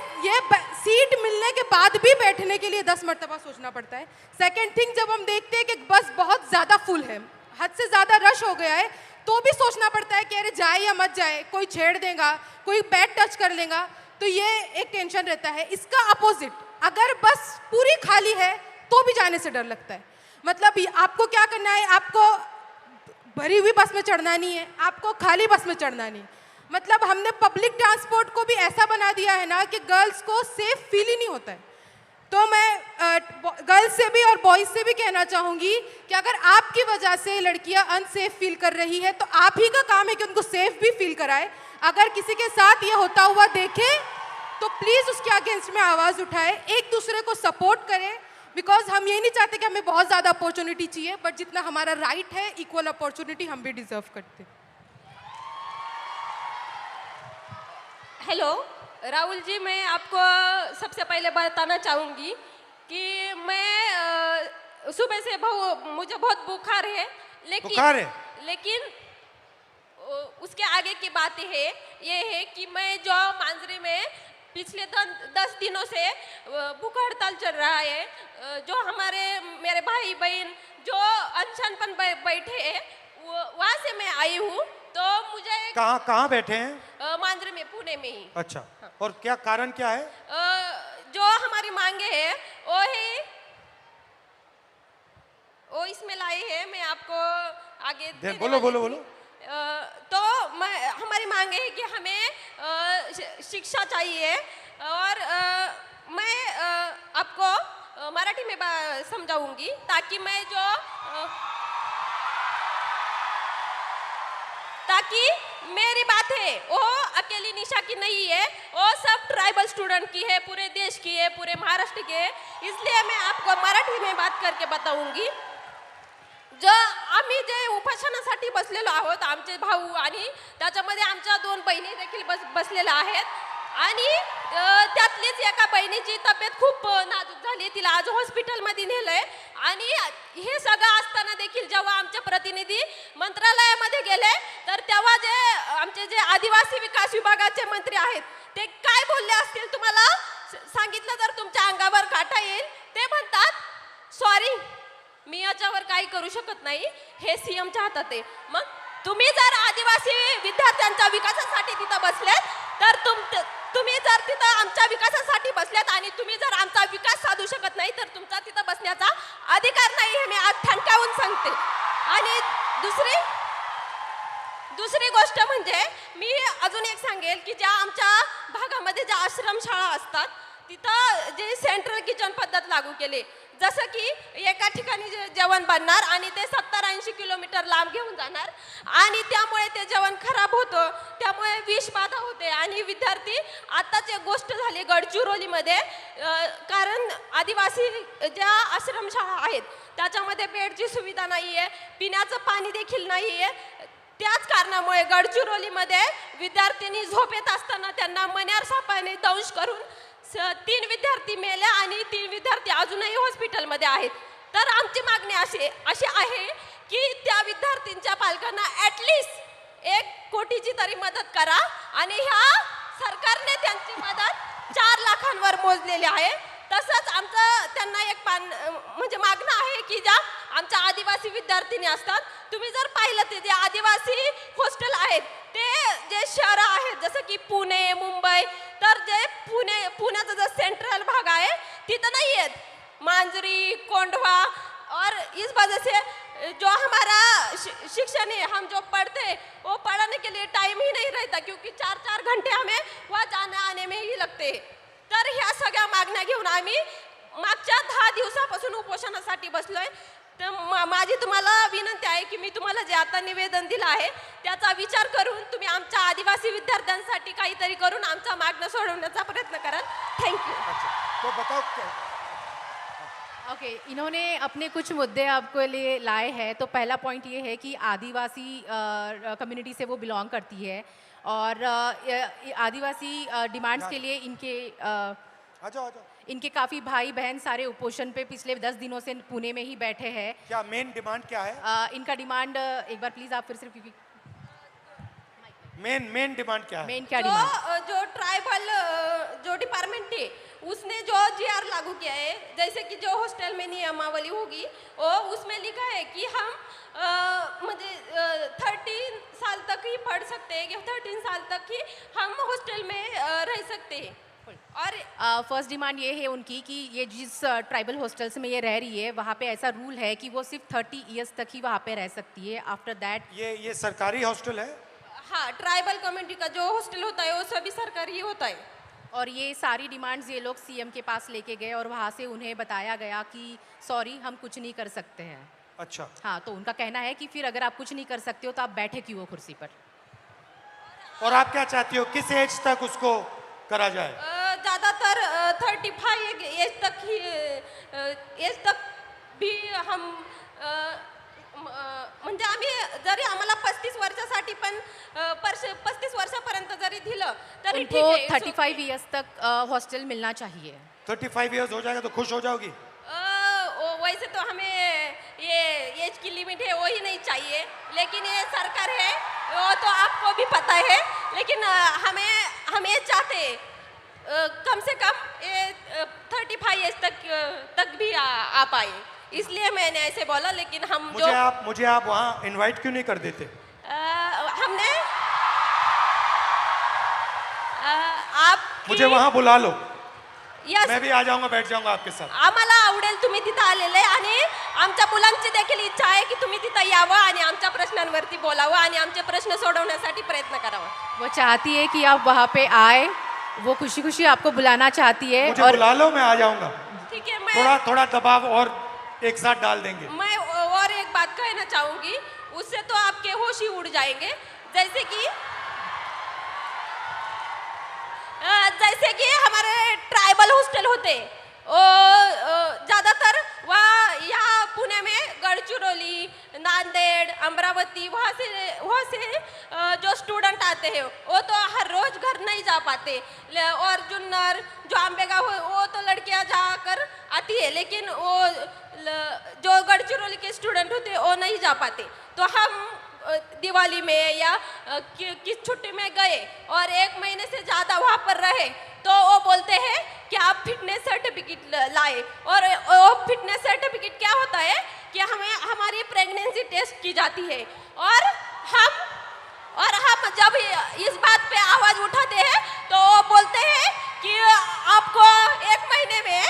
सीट मिलने के बाद भी बैठने के लिए 10 मरतबा सोचना पड़ता है। सेकंड थिंग, जब हम देखते हैं कि बस बहुत ज़्यादा फुल है, हद से ज़्यादा रश हो गया है, तो भी सोचना पड़ता है कि अरे जाए या मत जाए, कोई छेड़ देगा, कोई पैर टच कर लेगा, तो ये एक टेंशन रहता है। इसका अपोजिट, अगर बस पूरी खाली है तो भी जाने से डर लगता है। मतलब आपको क्या करना है, आपको भरी हुई बस में चढ़ना नहीं है, आपको खाली बस में चढ़ना नहीं। मतलब हमने पब्लिक ट्रांसपोर्ट को भी ऐसा बना दिया है ना कि गर्ल्स को सेफ फील ही नहीं होता है। तो मैं गर्ल्स से भी और बॉयज़ से भी कहना चाहूँगी कि अगर आपकी वजह से लड़कियाँ अनसेफ फील कर रही है तो आप ही का काम है कि उनको सेफ भी फील कराए। अगर किसी के साथ ये होता हुआ देखे तो प्लीज़ उसके अगेंस्ट में आवाज़ उठाए, एक दूसरे को सपोर्ट करें, बिकॉज हम ये नहीं चाहते कि हमें बहुत ज़्यादा अपॉर्चुनिटी चाहिए, बट जितना हमारा राइट है इक्वल अपॉर्चुनिटी हम भी डिजर्व करते हैं। हेलो राहुल जी, मैं आपको सबसे पहले बताना चाहूँगी कि मैं सुबह से मुझे बहुत बुखार है, बुखार है? लेकिन उसके आगे की बात ये है कि मैं जो मांजरी में पिछले 10 दिनों से भूख हड़ताल चल रहा है, जो मेरे भाई बहन जो अनशन पर बैठे हैं, वहाँ से मैं आई हूँ। तो मुझे कहाँ बैठे हैं? मांजरी में, पुणे में ही। अच्छा, और क्या कारण क्या है? जो हमारी मांगे है वो इसमें लाई है, मैं आपको आगे बोलो। तो हमारी मांगे है कि हमें शिक्षा चाहिए, और मैं आपको मराठी में समझाऊंगी ताकि ताकि मेरी बात है वो अकेली निशा की नहीं है, वो सब ट्राइबल स्टूडेंट की है, पूरे देश की है, पूरे महाराष्ट्र की है। इसलिए मैं आपको मराठी में बात करके बताऊंगी। जो आम्ही जे उपोषणासाठी बसलेलो आहोत, आमचे भाऊ आणि त्याच्यामध्ये आमच्या 2 बहिणी देखील बसलेल्या आहेत, आणि त्यातलीच एका बहिणीची तब्येत खूप नाजूक झाली, तिला आज हॉस्पिटलमध्ये नेलंय। आणि हे सगळं असताना देखील जेव्हा आमचे प्रतिनिधी मंत्रालयामध्ये गेले, तर तेव्हा आमचे आदिवासी विकास विभागाचे मंत्री आहेत ते काय बोलले असतील तुम्हाला सांगितलं तर तुमच्या अंगावर काटा येईल। ते म्हणतात सॉरी, मी याच्यावर काही करू शकत नाही, हे सीएमच्या हातात आहे। मग तुम्ही जर आदिवासी विद्यार्थ्यांच्या विकासासाठी तिथं बसलेत, तर तुम्ही जर तिथं आमच्या विकासासाठी बसलेत आणि तुम्ही जर आमचा विकास साधू शकत नाही, तर तुमचा तिथं बसण्याचा अधिकार नाही, हे मी आज ठणकावून सांगते। आणि दुसरी गोष्ट म्हणजे मी अजून एक सांगेल की ज्या आमच्या भागामध्ये ज्या आश्रमशाळा असतात, तिथं जे सेंट्रल किचन पद्धत लागू केली, जसं की एका ठिकाणी जेवण बनणार आणि ते 70-80 किलोमीटर लांब घेऊन जाणार, आणि त्यामुळे ते जेवण खराब होतं, त्यामुळे विषबाधा होते। आणि विद्यार्थी, आत्ताच एक गोष्ट झाली गडचिरोलीमध्ये, कारण आदिवासी ज्या आश्रमशाळा आहेत त्याच्यामध्ये बेडची सुविधा नाही आहे, पिण्याचं पाणी देखील नाही आहे। त्याच कारणामुळे गडचिरोलीमध्ये विद्यार्थ्यांनी झोपेत असताना त्यांना मण्यार सापाने दंश करून 3 विद्यार्थी मेले आणि 3 विद्यार्थी अजूनही हॉस्पिटलमध्ये आहेत। तर आमची मागणी अशी आहे की त्या विद्यार्थ्यांच्या पालकांना ॲटलिस्ट 1 कोटीची तरी मदत करा, आणि ह्या सरकारने त्यांची मदत 4 लाखांवर मोजलेली आहे। तसंच आमचं त्यांना एक म्हणजे मागणं आहे की ज्या आमच्या आदिवासी विद्यार्थिनी असतात, तुम्ही जर पाहिलं ते जे आदिवासी हॉस्टेल आहेत, ते जे शहरं आहेत जसं की पुणे, मुंबई, तर जे पुण्याचा जो सेंट्रल भाग आहे तिथं नाही आहेत, मांजरी, कोंढवा, और इस वजह से जो हमारा शिक्षण है, हम जो पढ़ते हैं वो पढ़ने के लिए टाइम ही नहीं रहता, क्योंकि 4-4 घंटे हमें वहाँ जाने आने में ही लगते हैं। तर ह्या सगळ्या मागण्या घेऊन आम्ही मागच्या 10 दिवसापासून उपोषणासाठी बसलोय। तर माझी तुम्हाला विनंती आहे की मी तुम्हाला जे आता निवेदन दिलं आहे त्याचा विचार करून तुम्ही आमच्या आदिवासी विद्यार्थ्यांसाठी काहीतरी करून आमचा मागणं सोडवण्याचा प्रयत्न कराल। थँक्यू। तो बताओ क्या? ओके, इन्होंने अपने कुछ मुद्दे आपके लिए लाए हैं। तो पहला पॉइंट ये है कि आदिवासी कम्युनिटी से वो बिलोंग करती है, और आदिवासी डिमांड्स के लिए इनके काफ़ी भाई बहन सारे उपोषण पे पिछले 10 दिनों से पुणे में ही बैठे हैं। क्या मेन डिमांड क्या है? इनका डिमांड एक बार प्लीज़ आप फिर से, क्योंकि मेन डिमांड क्या है? मेन क्या डिमांड? जो ट्राइबल जो डिपार्टमेंट है उसने जो GR लागू किया है, जैसे कि जो हॉस्टल में नियमावली होगी वो उसमें लिखा है कि हम मुझे 13 साल तक ही पढ़ सकते हैं, कि 13 साल तक ही हम हॉस्टल में रह सकते हैं। और फर्स्ट डिमांड ये है उनकी कि ये जिस ट्राइबल हॉस्टल्स में ये रह रही है वहाँ पे ऐसा रूल है कि वो सिर्फ 30 ईयर्स तक ही वहाँ पे रह सकती है। आफ्टर दैट ये सरकारी हॉस्टल है? हाँ, ट्राइबल कम्युनिटी का जो हॉस्टल होता है वो सभी सरकारी होता है। और ये सारी डिमांड्स ये लोग सीएम के पास लेके गए, और वहाँ से उन्हें बताया गया कि सॉरी, हम कुछ नहीं कर सकते हैं। अच्छा। हाँ, तो उनका कहना है कि फिर अगर आप कुछ नहीं कर सकते हो तो आप बैठे क्यों हो कुर्सी पर। और आप क्या चाहती हो, किस एज तक उसको करा जाए? ज़्यादातर 35 एज तक भी हम म्हणजे आम्ही जरी आम्हाला 35 वर्षासाठी पण 35 वर्षापर्यंत जरी दिलं तरी ठीक उनको आहे. 35 ईयर्स तक हॉस्टल मिलना चाहिए. 35 इयर्स हो जाएगा तो खुश हो जाओगी? वैसे तो हमें ये एज की लिमिट है वो ही नहीं चाहिए, लेकिन ये सरकार है वो तो आपको भी पता है, लेकिन हम ये चाहते कम से कम ये 35 एज तक भी आ पाए, इसलिए मैंने ऐसे बोला. लेकिन हम मुझे आप वहाँ इनवाइट क्यों नहीं कर देते? हमने आप मुझे वहाँ बुला लो. Yes. मैं भी आ जाऊंगा, बैठ जाऊंगा आपके साथ. आम्हाला आवडेल तुम्ही तिथं आलेले, आणि आमच्या मुलांची देखील इच्छा आहे की तुम्ही तिथं यावं आणि आमच्या प्रश्नांवरती बोलावं आणि आमचे प्रश्न सोडवण्यासाठी प्रयत्न करावा. वो चाहती है कि आप वहाँ पे आए, वो खुशी खुशी आपको बुलाना चाहती है. मुझे बुला लो, मैं आ जाऊंगा. ठीक है, मैं थोड़ा दबाव और एक साथ डाल देंगे. मैं और एक बात कहना चाहूंगी, उससे तो आपके होश ही उड़ जाएंगे. जैसे कि हमारे ट्राइबल हॉस्टल होते, ज़्यादातर वहाँ यहाँ पुणे में गढ़चिरौली, नांदेड़, अमरावती वहाँ से जो स्टूडेंट आते हैं वो तो हर रोज़ घर नहीं जा पाते, और जुन्नर जो आंबेगांव वो तो लड़कियाँ जाकर आती है, लेकिन वो जो गढ़चिरौली के स्टूडेंट होते वो नहीं जा पाते. तो हम दिवाली में या किस छुट्टी में गए और 1 महीने से ज़्यादा वहाँ पर रहे, तो वो बोलते हैं कि आप फिटनेस सर्टिफिकेट लाए, और वो फिटनेस सर्टिफिकेट क्या होता है कि हमारी प्रेगनेंसी टेस्ट की जाती है, और हम जब इस बात पे आवाज़ उठाते हैं तो वो बोलते हैं कि आपको 1 महीने में,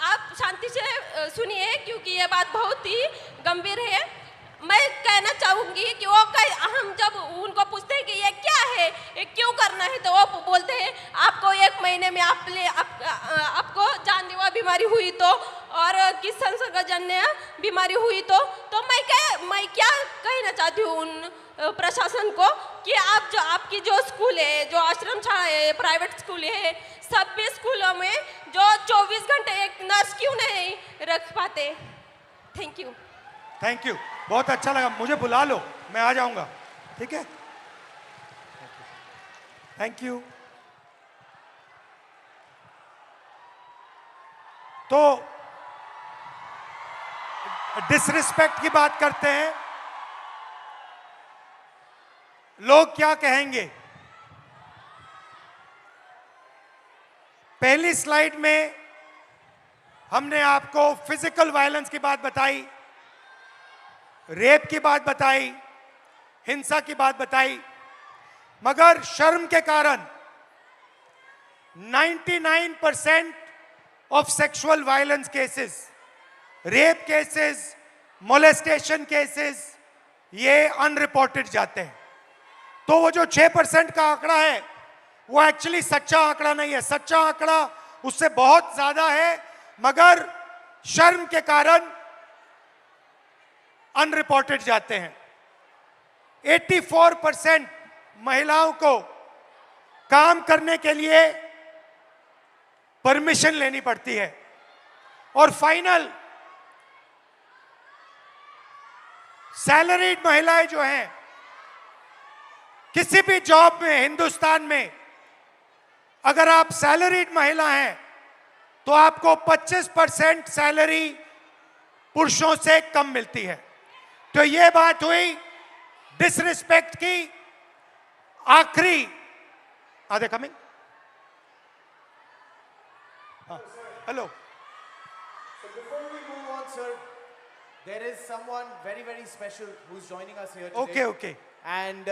आप शांति से सुनिए क्योंकि ये बात बहुत ही गंभीर है. मैं कहना चाहूँगी कि हम जब उनको पूछते हैं कि ये क्या है, ये क्यों करना है, तो वो बोलते हैं आपको 1 महीने में आपको जानलेवा बीमारी हुई तो, और किस संसर्गजन्य बीमारी हुई तो मैं क्या कहना चाहती हूँ उन प्रशासन को कि आपकी जो स्कूल है, जो आश्रम शाला है, प्राइवेट स्कूल है, सभी स्कूलों में जो 24 घंटे एक नर्स क्यों नहीं रख पाते. थैंक यू, बहुत अच्छा लगा. मुझे बुला लो, मैं आ जाऊंगा. ठीक है, थैंक यू. तो डिसरिस्पेक्ट की बात करते हैं. लोग क्या कहेंगे? पहली स्लाइड में हमने आपको फिजिकल वायलेंस की बात बताई, रेप की बात बताई, हिंसा की बात बताई, मगर शर्म के कारण 99% of sexual violence cases, rape cases, molestation cases, ये अनरिपोर्टेड जाते हैं. तो वो जो 6% का आंकड़ा है वो एक्चुअली सच्चा आंकड़ा नहीं है. सच्चा आंकड़ा उससे बहुत ज्यादा है, मगर शर्म के कारण अनरिपोर्टेड जाते हैं. 84% महिलाओं को काम करने के लिए परमिशन लेनी पड़ती है, और फाइनल सैलरीड महिलाएं जो हैं, किसी भी जॉब में हिंदुस्तान में अगर आप सैलरीड महिला हैं तो आपको 25% सैलरी पुरुषों से कम मिलती है. तो ये बात हुई डिसरिस्पेक्ट की. आखिरी, are they coming? Hello. So before we move on, sir, there is someone very, very special who's joining us here today. Okay. And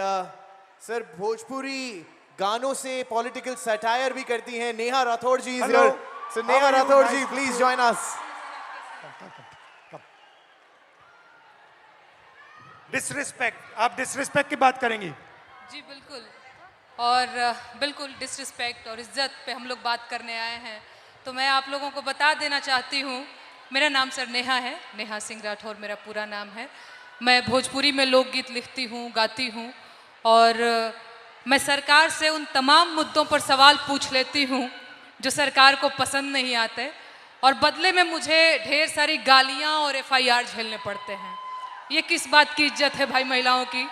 sir, Bhojpuri गानों से पॉलिटिकल सटायर भी करती हैं. नेहा राठौड़ जी is here. So Neha Rathod ji, please join us. Disrespect, आप disrespect की बात करेंगी? जी बिल्कुल, और बिल्कुल डिसरिस्पेक्ट और इज्जत पे हम लोग बात करने आए हैं. तो मैं आप लोगों को बता देना चाहती हूँ, मेरा नाम सर नेहा है, नेहा सिंह राठौर मेरा पूरा नाम है. मैं भोजपुरी में लोकगीत लिखती हूँ, गाती हूँ, और मैं सरकार से उन तमाम मुद्दों पर सवाल पूछ लेती हूँ जो सरकार को पसंद नहीं आते, और बदले में मुझे ढेर सारी गालियाँ और FIR झेलने पड़ते हैं. ये किस बात की इज्जत है भाई महिलाओं की?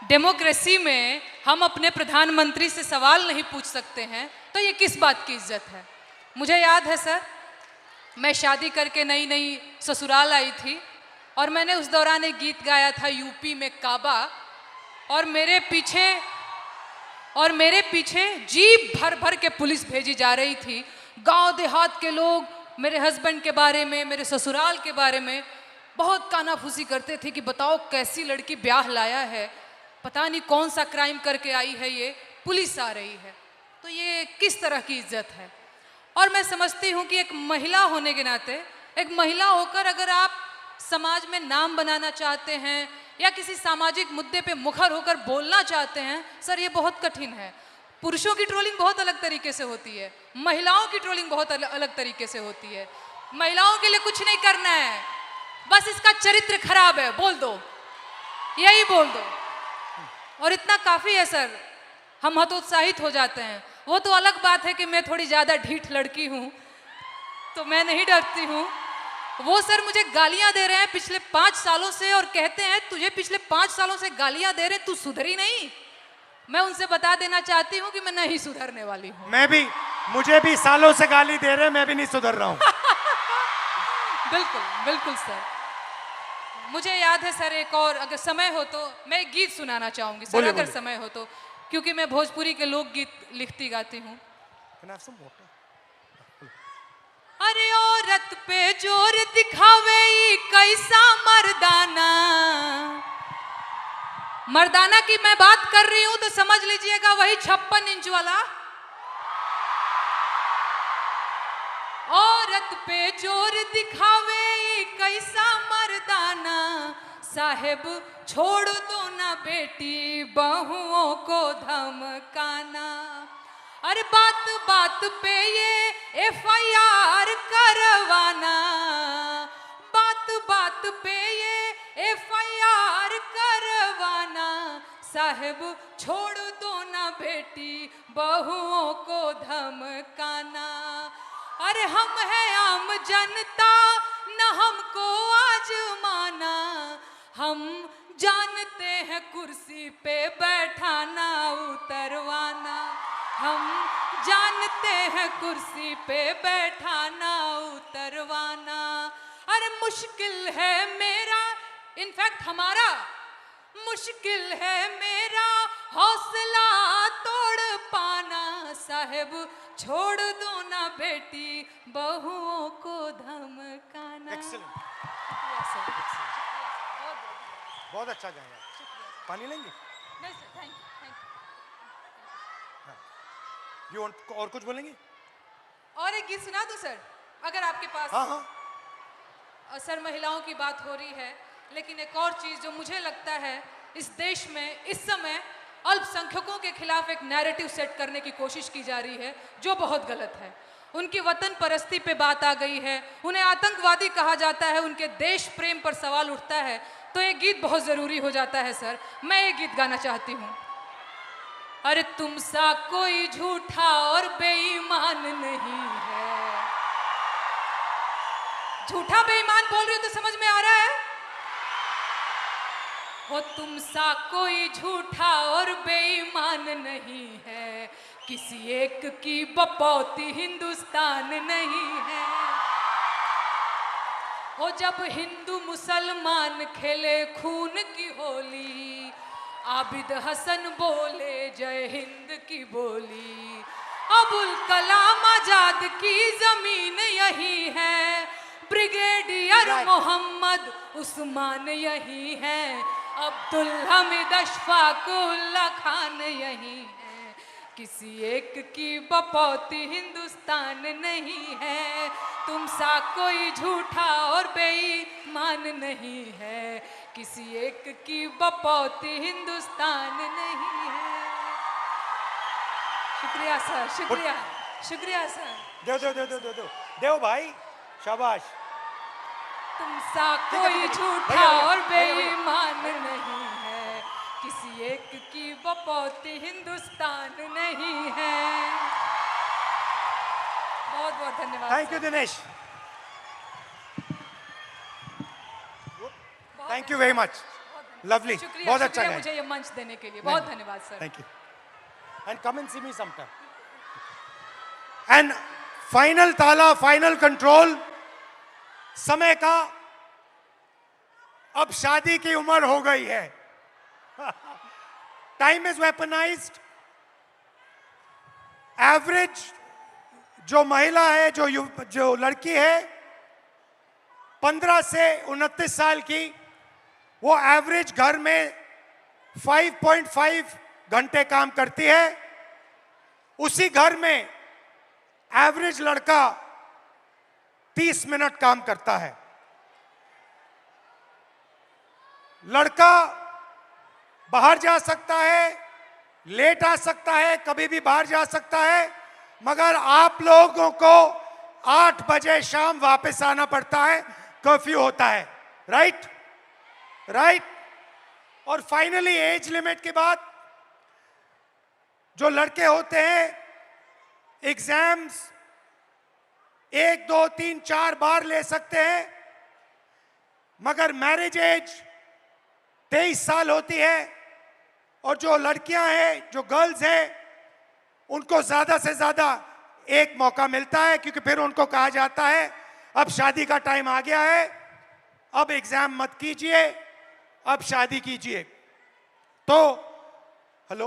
डेमोक्रेसी में हम अपने प्रधानमंत्री से सवाल नहीं पूछ सकते हैं, तो ये किस बात की इज्जत है? मुझे याद है सर, मैं शादी करके नई नई ससुराल आई थी और मैंने उस दौरान एक गीत गाया था यूपी में काबा, और मेरे पीछे जीप भर भर के पुलिस भेजी जा रही थी। गांव देहात के लोग मेरे हस्बैंड के बारे में, मेरे ससुराल के बारे में बहुत कानाफूसी करते थे कि बताओ कैसी लड़की ब्याह लाया है, पता नहीं कौन सा क्राइम करके आई है, ये पुलिस आ रही है। तो ये किस तरह की इज्जत है? और मैं समझती हूँ कि एक महिला होने के नाते, एक महिला होकर अगर आप समाज में नाम बनाना चाहते हैं या किसी सामाजिक मुद्दे पे मुखर होकर बोलना चाहते हैं, सर ये बहुत कठिन है। पुरुषों की ट्रोलिंग बहुत अलग तरीके से होती है, महिलाओं की ट्रोलिंग बहुत अलग तरीके से होती है। महिलाओं के लिए कुछ नहीं करना है, बस इसका चरित्र खराब है बोल दो, यही बोल दो, और इतना काफ़ी है सर, हम हतोत्साहित हो जाते हैं। वो तो अलग बात है कि मैं थोड़ी ज़्यादा ढीठ लड़की हूँ, तो मैं नहीं डरती हूँ। वो सर मुझे गालियाँ दे रहे हैं पिछले 5 सालों से और कहते हैं तुझे पिछले 5 सालों से गालियाँ दे रहे, तू सुधरी नहीं। मैं उनसे बता देना चाहती हूँ कि मैं नहीं सुधरने वाली हूँ। मुझे भी सालों से गाली दे रहे हैं, मैं भी नहीं सुधर रहा हूँ। बिल्कुल बिल्कुल सर। मुझे याद है सर, एक और अगर समय हो तो मैं एक गीत सुनाना चाहूँगी सर, अगर समय हो तो, क्योंकि मैं भोजपुरी के लोकगीत लिखती गाती हूँ। अरे औरत पे जोर दिखावे ई कैसा मर्दाना, मर्दाना की मैं बात कर रही हूं तो समझ लीजिएगा वही 56 इंच वाला। औरत पे जोर दिखावे ई कैसा मर्दाना, साहेब छोड़ दो ना बेटी बहुओं को धमकाना। अरे बात बात पे ये FIR करवाना, बात बात पे ये FIR करवाना, साहब छोड़ दो ना बेटी बहुओं को धमकाना। अरे हम हैं आम जनता न हमको आजमाना, हम जानते हैं कुर्सी पे बैठाना उतरवाना, हम जानते हैं कुर्सी पे बैठाना उतरवाना। अरे मुश्किल है मेरा, इनफैक्ट हमारा मुश्किल है मेरा हौसला तोड़ पाना, साहेब छोड़ दो ना बेटी बहुओं को धमकाना। बहुत अच्छा गाया। पानी लेंगे? नहीं सर, थैंक यू। और कुछ बोलेंगे? और एक गीत सुना दो सर, अगर आपके पास। हाँ। सर महिलाओं की बात हो रही है, लेकिन एक और चीज़ जो मुझे लगता है इस देश में इस समय अल्पसंख्यकों के खिलाफ एक नैरेटिव सेट करने की कोशिश की जा रही है, जो बहुत गलत है। उनकी वतन परस्ती पे बात आ गई है, उन्हें आतंकवादी कहा जाता है, उनके देश प्रेम पर सवाल उठता है, तो एक गीत बहुत ज़रूरी हो जाता है सर। मैं एक गीत गाना चाहती हूँ। अरे तुम सा कोई झूठा और बेईमान नहीं है। झूठा बेईमान बोल रही हो तो समझ में आ रहा है? हो तुम सा कोई झूठा और बेईमान नहीं है, किसी एक की बपौती हिंदुस्तान नहीं है। हो जब हिंदू मुसलमान खेले खून की होली, आबिद हसन बोले जय हिंद की बोली, अबुल कलाम आजाद की जमीन यही है, ब्रिगेडियर मोहम्मद उस्मान यही है, अब्दुल हमीद अशफाक उल्ला खान यही है, किसी एक की बपौती हिंदुस्तान नहीं है। तुम सा कोई झूठा और बेईमान नहीं है, किसी एक की बपौती हिंदुस्तान नहीं है। शुक्रिया सर, शुक्रिया, शुक्रिया सर। दो दो दो दो दो दो देव भाई, शाबाश। तुम सा कोई झूठा और बेईमान नहीं है, किसी एक की बपौती हिंदुस्तान नहीं है। बहुत बहुत धन्यवाद। Thank you Dinesh. Thank you very much, lovely, शुक्रिया, बहुत अच्छा शुक्रिया गाया। मुझे ये मंच देने के लिए, बहुत धन्यवाद सर। Thank you and come and see me sometime. And final ताला, फाइनल कंट्रोल समय का। अब शादी की उम्र हो गई है। Time is weaponised. एवरेज जो महिला है, जो लड़की है 15 से 29 साल की, वो एवरेज घर में 5.5 घंटे काम करती है। उसी घर में एवरेज लड़का 30 मिनट काम करता है। लड़का बाहर जा सकता है, लेट आ सकता है, कभी भी बाहर जा सकता है, मगर आप लोगों को 8 बजे शाम वापस आना पड़ता है, कर्फ्यू होता है। Right right. और फाइनली एज लिमिट के बाद जो लड़के होते हैं एग्जाम्स 1, 2, 3, 4 बार ले सकते हैं, मगर मैरिज एज 23 साल होती है। और जो लड़कियां हैं, जो गर्ल्स हैं, उनको ज्यादा से ज्यादा एक मौका मिलता है, क्योंकि फिर उनको कहा जाता है अब शादी का टाइम आ गया है, अब एग्जाम मत कीजिए, अब शादी कीजिए। तो हेलो,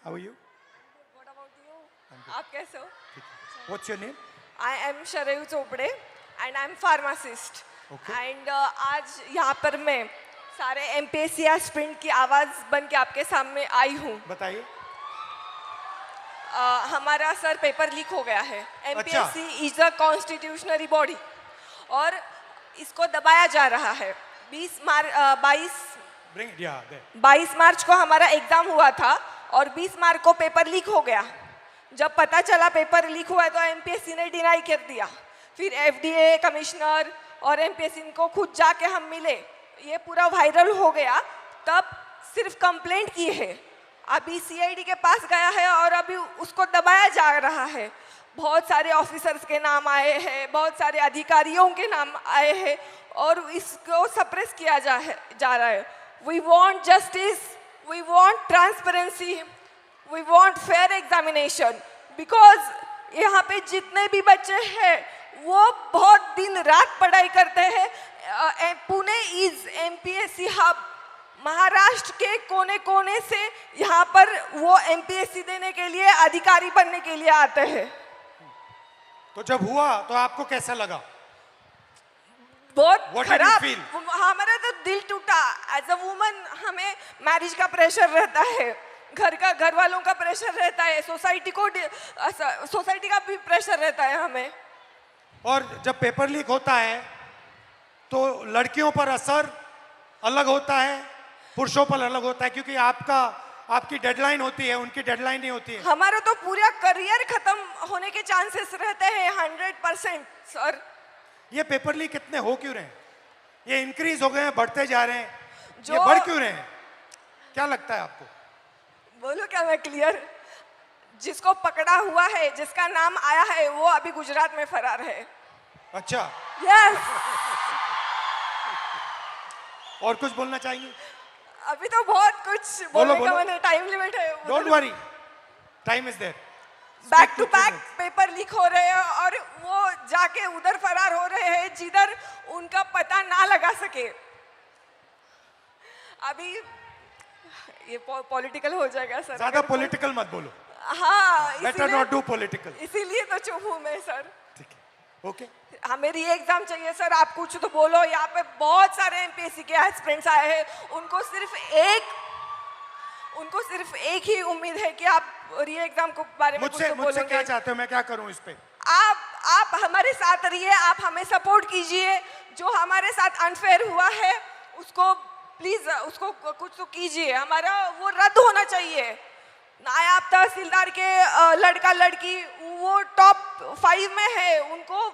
हाउ आर यू? आप कैसे हो? What's your name? I am Sharayu Chopde and I am pharmacist. Okay. And आज यहाँ पर मैं सारे MPSC एस्पिरेंट की आवाज़ बन के आपके सामने आई हूँ। बताइए। हमारा सर पेपर लीक हो गया है। अच्छा। MPSC इज अ कॉन्स्टिट्यूशनरी बॉडी और इसको दबाया जा रहा है। 22 मार्च को हमारा एग्जाम हुआ था और 20 मार्च को पेपर लीक हो गया। जब पता चला पेपर लीक हुआ है तो MPSC ने डिनाई कर दिया। फिर FDA कमिश्नर और MPSC को खुद जाके हम मिले, ये पूरा वायरल हो गया। तब सिर्फ कंप्लेंट की है, अभी CID के पास गया है और अभी उसको दबाया जा रहा है। बहुत सारे ऑफिसर्स के नाम आए हैं, बहुत सारे अधिकारियों के नाम आए हैं और इसको सप्रेस किया जा रहा है। We want justice, we want transparency, we want fair examination, because यहाँ पे जितने भी बच्चे हैं वो बहुत दिन रात पढ़ाई करते हैं। Pune is MPSC hub. Maharashtra के कोने कोने से यहाँ पर वो MPSC देने के लिए, अधिकारी बनने के लिए आते हैं। तो जब हुआ तो आपको कैसा लगा? बहुत खराब। हमारा तो दिल टूटा। एज अ वुमन हमें मैरिज का प्रेशर रहता है, घर वालों का प्रेशर रहता है, सोसाइटी का भी प्रेशर रहता है हमें। और जब पेपर लीक होता है तो लड़कियों पर असर अलग होता है, पुरुषों पर अलग होता है, क्योंकि आपकी डेडलाइन होती है, उनकी डेडलाइन नहीं होती है। हमारा तो पूरा करियर खत्म होने के चांसेस रहते हैं 100%। सर ये पेपर लीक कितने हो क्यों रहे हैं? ये इंक्रीज हो गए हैं, बढ़ते जा रहे हैं, ये बढ़ क्यों रहे हैं? क्या लगता है आपको? बोलो क्या मैं क्लियर? जिसको पकड़ा हुआ है, जिसका नाम आया है, वो अभी गुजरात में फरार है। अच्छा। यस। और कुछ बोलना चाहिए? अभी तो बहुत कुछ बोलने का मैंने, टाइम लिमिट है। Don't worry, time is there. Back to back paper leak हो रहे हैं और वो जाके उधर फरार हो रहे हैं जिधर उनका पता ना लगा सके। अभी ये पॉलिटिकल हो जाएगा सर। ज्यादा पॉलिटिकल मत बोलो। हाँ, बेटर नॉट डू पॉलिटिकल। इसीलिए तो चुप हूँ मैं सर। ठीक है, ओके। हमें री एग्जाम चाहिए सर, आप कुछ तो बोलो। यहाँ पे बहुत सारे MPSC के एस्पिरेंट्स आए हैं, उनको सिर्फ एक ही उम्मीद है कि आप री एग्जाम को बारे में कुछ तो बोलोगे। मुझसे क्या चाहते हो? मैं क्या करूं इस पे? आप हमारे साथ रहिए, आप हमें सपोर्ट कीजिए। जो हमारे साथ अनफेयर हुआ है उसको प्लीज, उसको कुछ तो कीजिए। हमारा वो रद्द होना चाहिए। नायब तहसीलदार के लड़का लड़की वो टॉप 5 में है, उनको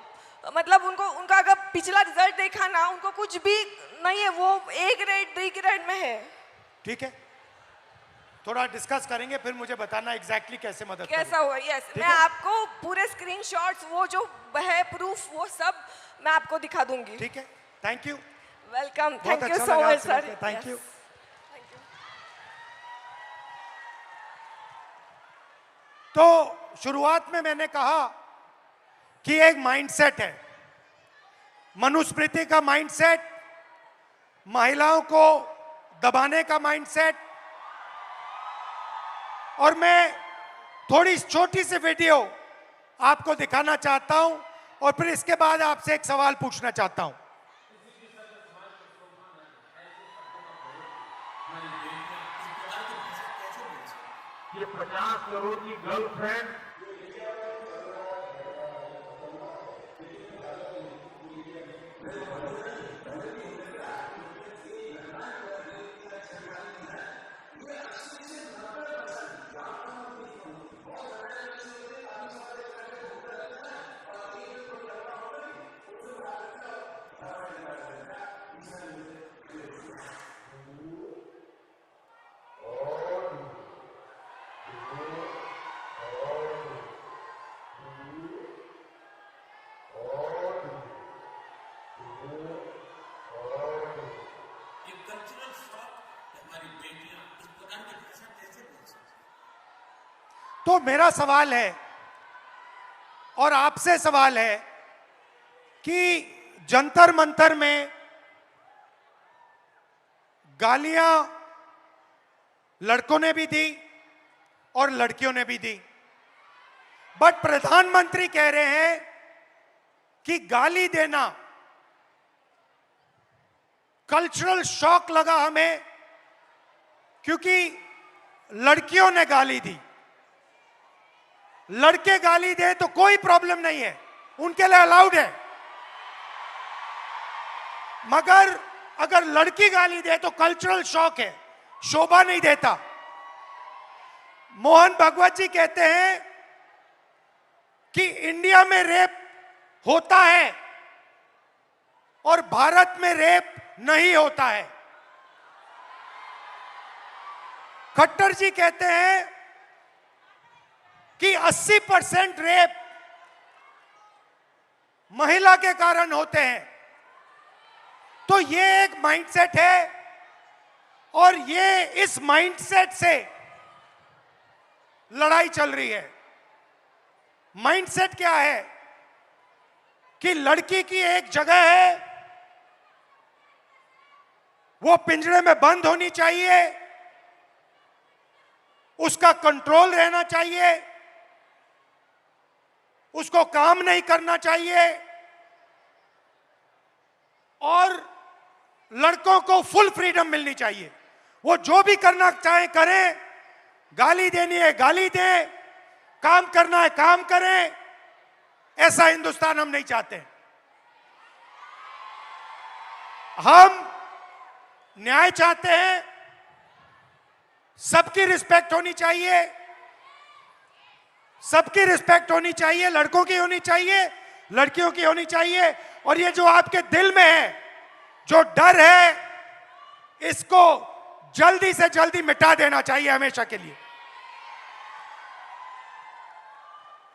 मतलब उनका अगर पिछला रिजल्ट देखा ना, उनको कुछ भी नहीं है, वो A ग्रेड B ग्रेड में है। ठीक है, थोड़ा डिस्कस करेंगे, फिर मुझे बताना एग्जैक्टली कैसे मदद कैसा हुआ। यस, मैं आपको पूरे स्क्रीनशॉट्स, वो जो है प्रूफ, वो सब मैं आपको दिखा दूंगी। ठीक है, थैंक यू। वेलकम, बहुत थैंक यू अच्छा सो लगा मच आपसे सर. मिलकर, थैंक यू. तो शुरुआत में मैंने कहा कि एक माइंडसेट है, मनुस्मृति का माइंडसेट, महिलाओं को दबाने का माइंडसेट. और मैं थोड़ी छोटी सी वीडियो आपको दिखाना चाहता हूं और फिर इसके बाद आपसे एक सवाल पूछना चाहता हूं. ये 50 करोड़ की गर्लफ्रेंड तो मेरा सवाल है और आपसे सवाल है कि जंतर मंतर में गालियां लड़कों ने भी दी और लड़कियों ने भी दी, बट प्रधानमंत्री कह रहे हैं कि गाली देना कल्चरल शॉक लगा हमें क्योंकि लड़कियों ने गाली दी. लड़के गाली दे तो कोई प्रॉब्लम नहीं है, उनके लिए अलाउड है, मगर अगर लड़की गाली दे तो कल्चरल शॉक है, शोभा नहीं देता. मोहन भागवत जी कहते हैं कि इंडिया में रेप होता है और भारत में रेप नहीं होता है. खट्टर जी कहते हैं कि 80% रेप महिला के कारण होते हैं. तो ये एक माइंडसेट है और ये इस माइंडसेट से लड़ाई चल रही है. माइंडसेट क्या है कि लड़की की एक जगह है, वो पिंजरे में बंद होनी चाहिए, उसका कंट्रोल रहना चाहिए, उसको काम नहीं करना चाहिए और लड़कों को फुल फ्रीडम मिलनी चाहिए. वो जो भी करना चाहे करें, गाली देनी है गाली दें, काम करना है काम करें. ऐसा हिंदुस्तान हम नहीं चाहते. हम न्याय चाहते हैं, सबकी रिस्पेक्ट होनी चाहिए, सबकी रिस्पेक्ट होनी चाहिए, लड़कों की होनी चाहिए, लड़कियों की होनी चाहिए. और ये जो आपके दिल में है, जो डर है, इसको जल्दी से जल्दी मिटा देना चाहिए हमेशा के लिए.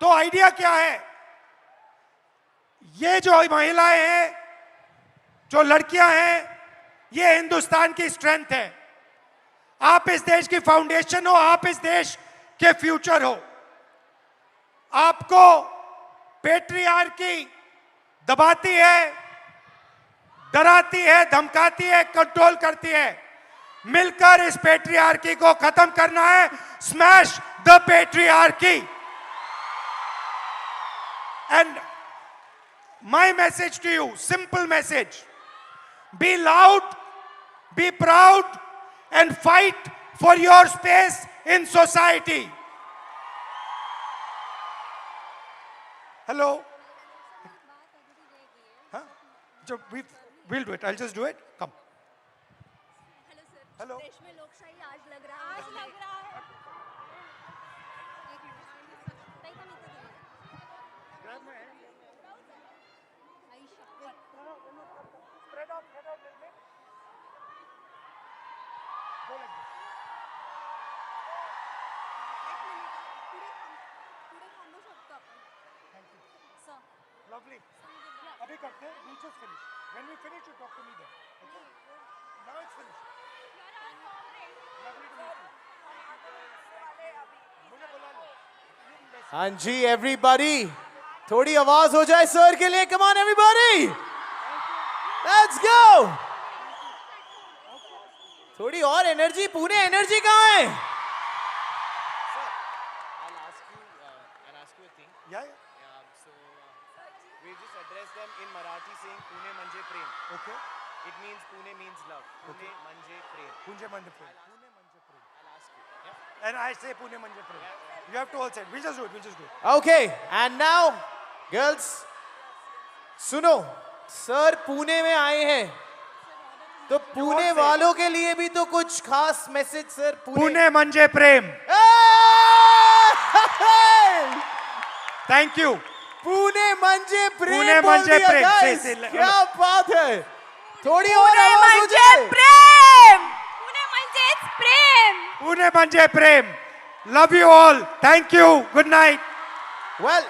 तो आइडिया क्या है? ये जो महिलाएं हैं, जो लड़कियां हैं, ये हिंदुस्तान की स्ट्रेंथ है. आप इस देश की फाउंडेशन हो, आप इस देश के फ्यूचर हो. आपको पेट्रियार्की दबाती है, डराती है, धमकाती है, कंट्रोल करती है. मिलकर इस पेट्रियार्की को खत्म करना है. Smash the patriarchy. And my message to you, simple message: be loud, be proud and fight for your space in society. Hello? Huh? So we'll do it. I'll just do it. Come. Hello. देश में लोकशाही आज लग रहा है. Grab my hand. Spread out a little bit. Go like this. Thank you. Lovely. अभी करते हैं. We'll just finish. When we finish, you talk to me then. Now it's finished. Lovely to meet you. मुझे बुला लो. हाँ जी everybody, थोड़ी आवाज हो जाए सर के लिए. Come on everybody, let's go. थोड़ी और एनर्जी. पुणे एनर्जी कहाँ है? Yeah. So we just address them in Marathi saying Pune Manje Prem. Okay. It means Pune means love. Pune Manje Prem. Pune Manje Prem. I'll ask you. Yeah. And I say Pune Manje Prem. You have to all say it. We'll just do it. We'll just do it. Okay, and now, girls, सुनो, sir Pune में आए हैं, तो पुणे वालों के लिए भी तो कुछ खास message sir. Pune Manje Prem. Thank you. Pune मंजे प्रेम. पुणे बोल मंजे दिया, प्रेम. guys. से- क्या बात है. थोड़ी और पुणे आवाज हो म्हणजे जाए. प्रेम. पुणे म्हणजेच प्रेम. Pune Manje Prem. Love you all. Thank you. Good night. Well,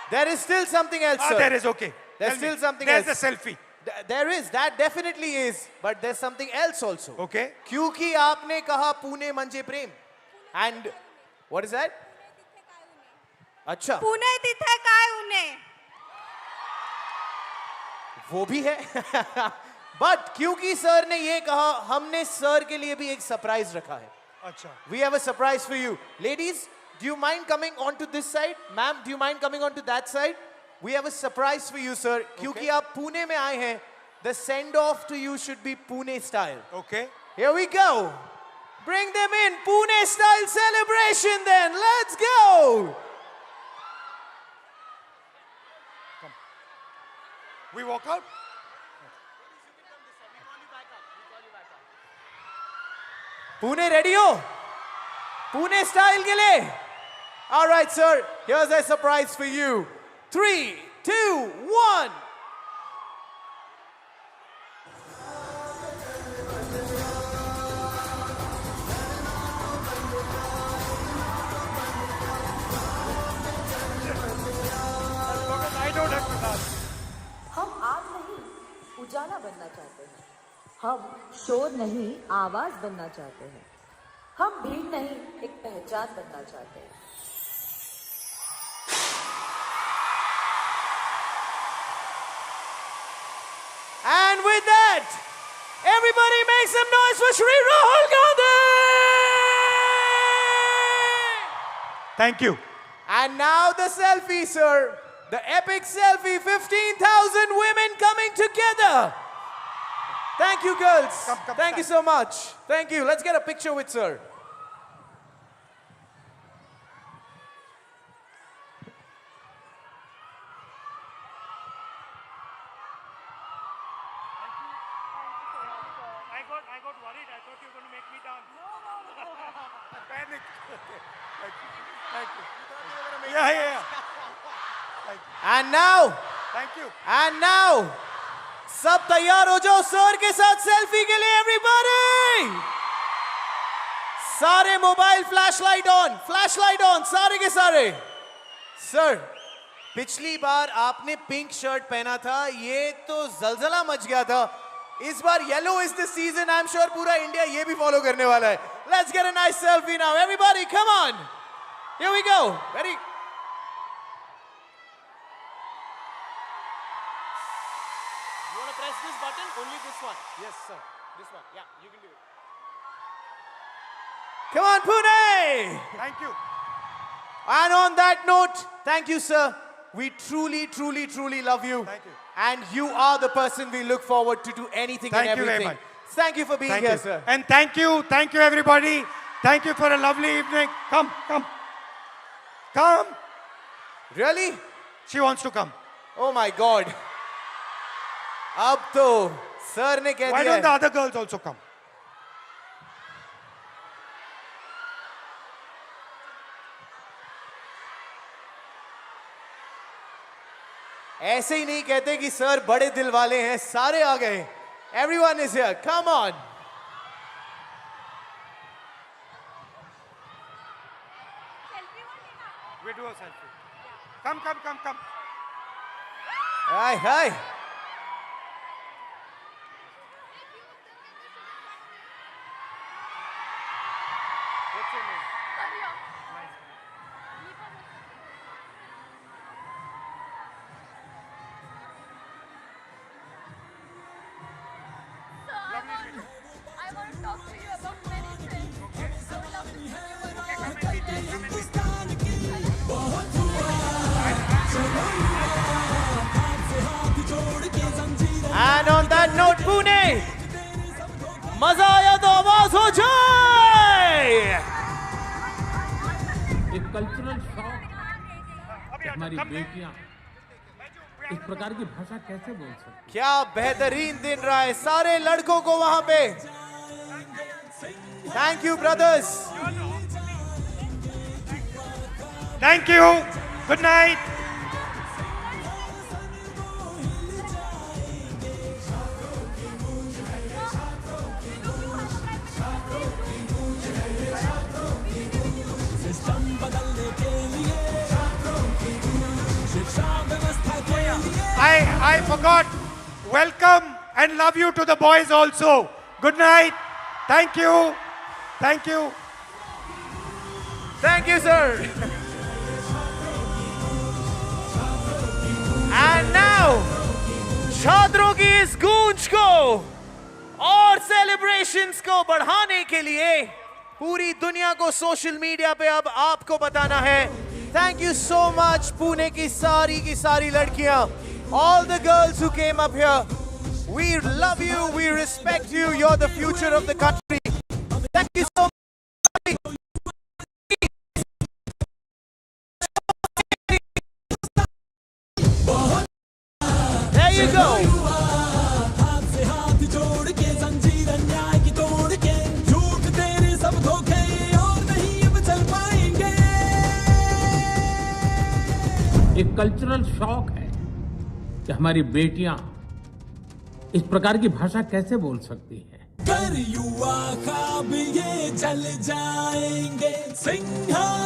there is still something else, sir. There is okay. There's Tell me. still something There's else. the selfie. There is, that definitely is, but there's something else also. Okay. क्योंकि आपने कहा पुणे मंजे प्रेम, and what is that? अच्छा, पुणे तिथे काय उने. वो भी है. बट क्योंकि सर ने ये कहा, हमने सर के लिए भी एक सरप्राइज रखा है. अच्छा. We have a surprise for you. Ladies, do you mind coming onto this side? Ma'am, do you mind coming onto that side? We have a surprise for you, sir. क्योंकि आप पुणे में आए हैं, the send off to you should be Pune style. Okay. Here we go. Bring them in. Pune style celebration then. Let's go. We walk out. Pune ready ho? Pune style ke liye? All right, sir. Here's a surprise for you. 3, 2, 1. I don't have to dance. हम आग नहीं उजाला बनना चाहते हैं. हम शोर नहीं आवाज बनना चाहते हैं. हम भीड़ नहीं एक पहचान बनना चाहते हैं. And with that, everybody make some noise for Shri Rahul Gandhi! Thank you. And now the selfie, sir. The epic selfie, 15,000 women coming together. Thank you, girls. Thank you so much. Thank you. Let's get a picture with sir. I got worried. I thought you were going to make me dance. No. Panic. Thank you. Yeah. And now, Thank you. and now, सब तैयार हो जाओ sir के साथ selfie के लिए everybody. सारे mobile flashlight on, सारे के सारे. सर, पिछली बार आपने पिंक शर्ट पहना था, ये तो जलजला मच गया था. इस बार yellow is the season. I am sure पूरा इंडिया ये भी फॉलो करने वाला है. Let's get a nice selfie now everybody. Come on, here we go. Very press this button, only this one. Yes, sir. This one. Yeah, you can do it. Come on, Pune! Thank you. And on that note, thank you, sir. We truly, truly, truly love you. Thank you. And you are the person we look forward to do anything Thank and you very everything. much. Thank you for being Thank here, you. sir. And thank you everybody. Thank you for a lovely evening. Come. Really? She wants to come. Oh my God. अब तो sir ने कह Why दिया don't the other girls also come? ऐसे ही नहीं कहते कि sir बड़े दिल वाले हैं. सारे आ गए. Everyone is here. Come on. We do a selfie. Come. Hi. And on that note, Pune, मजा आया तो आवाज हो जाए. एक कल्चरल शॉक कि हमारी बेटियां इस प्रकार की भाषा कैसे बोल सकती. क्या बेहतरीन दिन रहा है सारे लड़कों को वहां पे. Thank you brothers. Thank you. Good night. I forgot. Welcome and love you to the boys also. Good night. Thank you. Thank you. Thank you, sir. And now, छात्रों की इस गूंज को और सेलिब्रेशंस को बढ़ाने के लिए पूरी दुनिया को सोशल मीडिया पे अब आपको बताना है. Thank you so much, Pune की सारी लड़कियां. All the girls who came up here. We love you, we respect you, you're the future of the country. Thank you so much. There you go. एक cultural shock है कि हमारी बेटियां इस प्रकार की भाषा कैसे बोल सकती हैं. कर युवा ख्वाब ये जल जाएंगे सिंहासन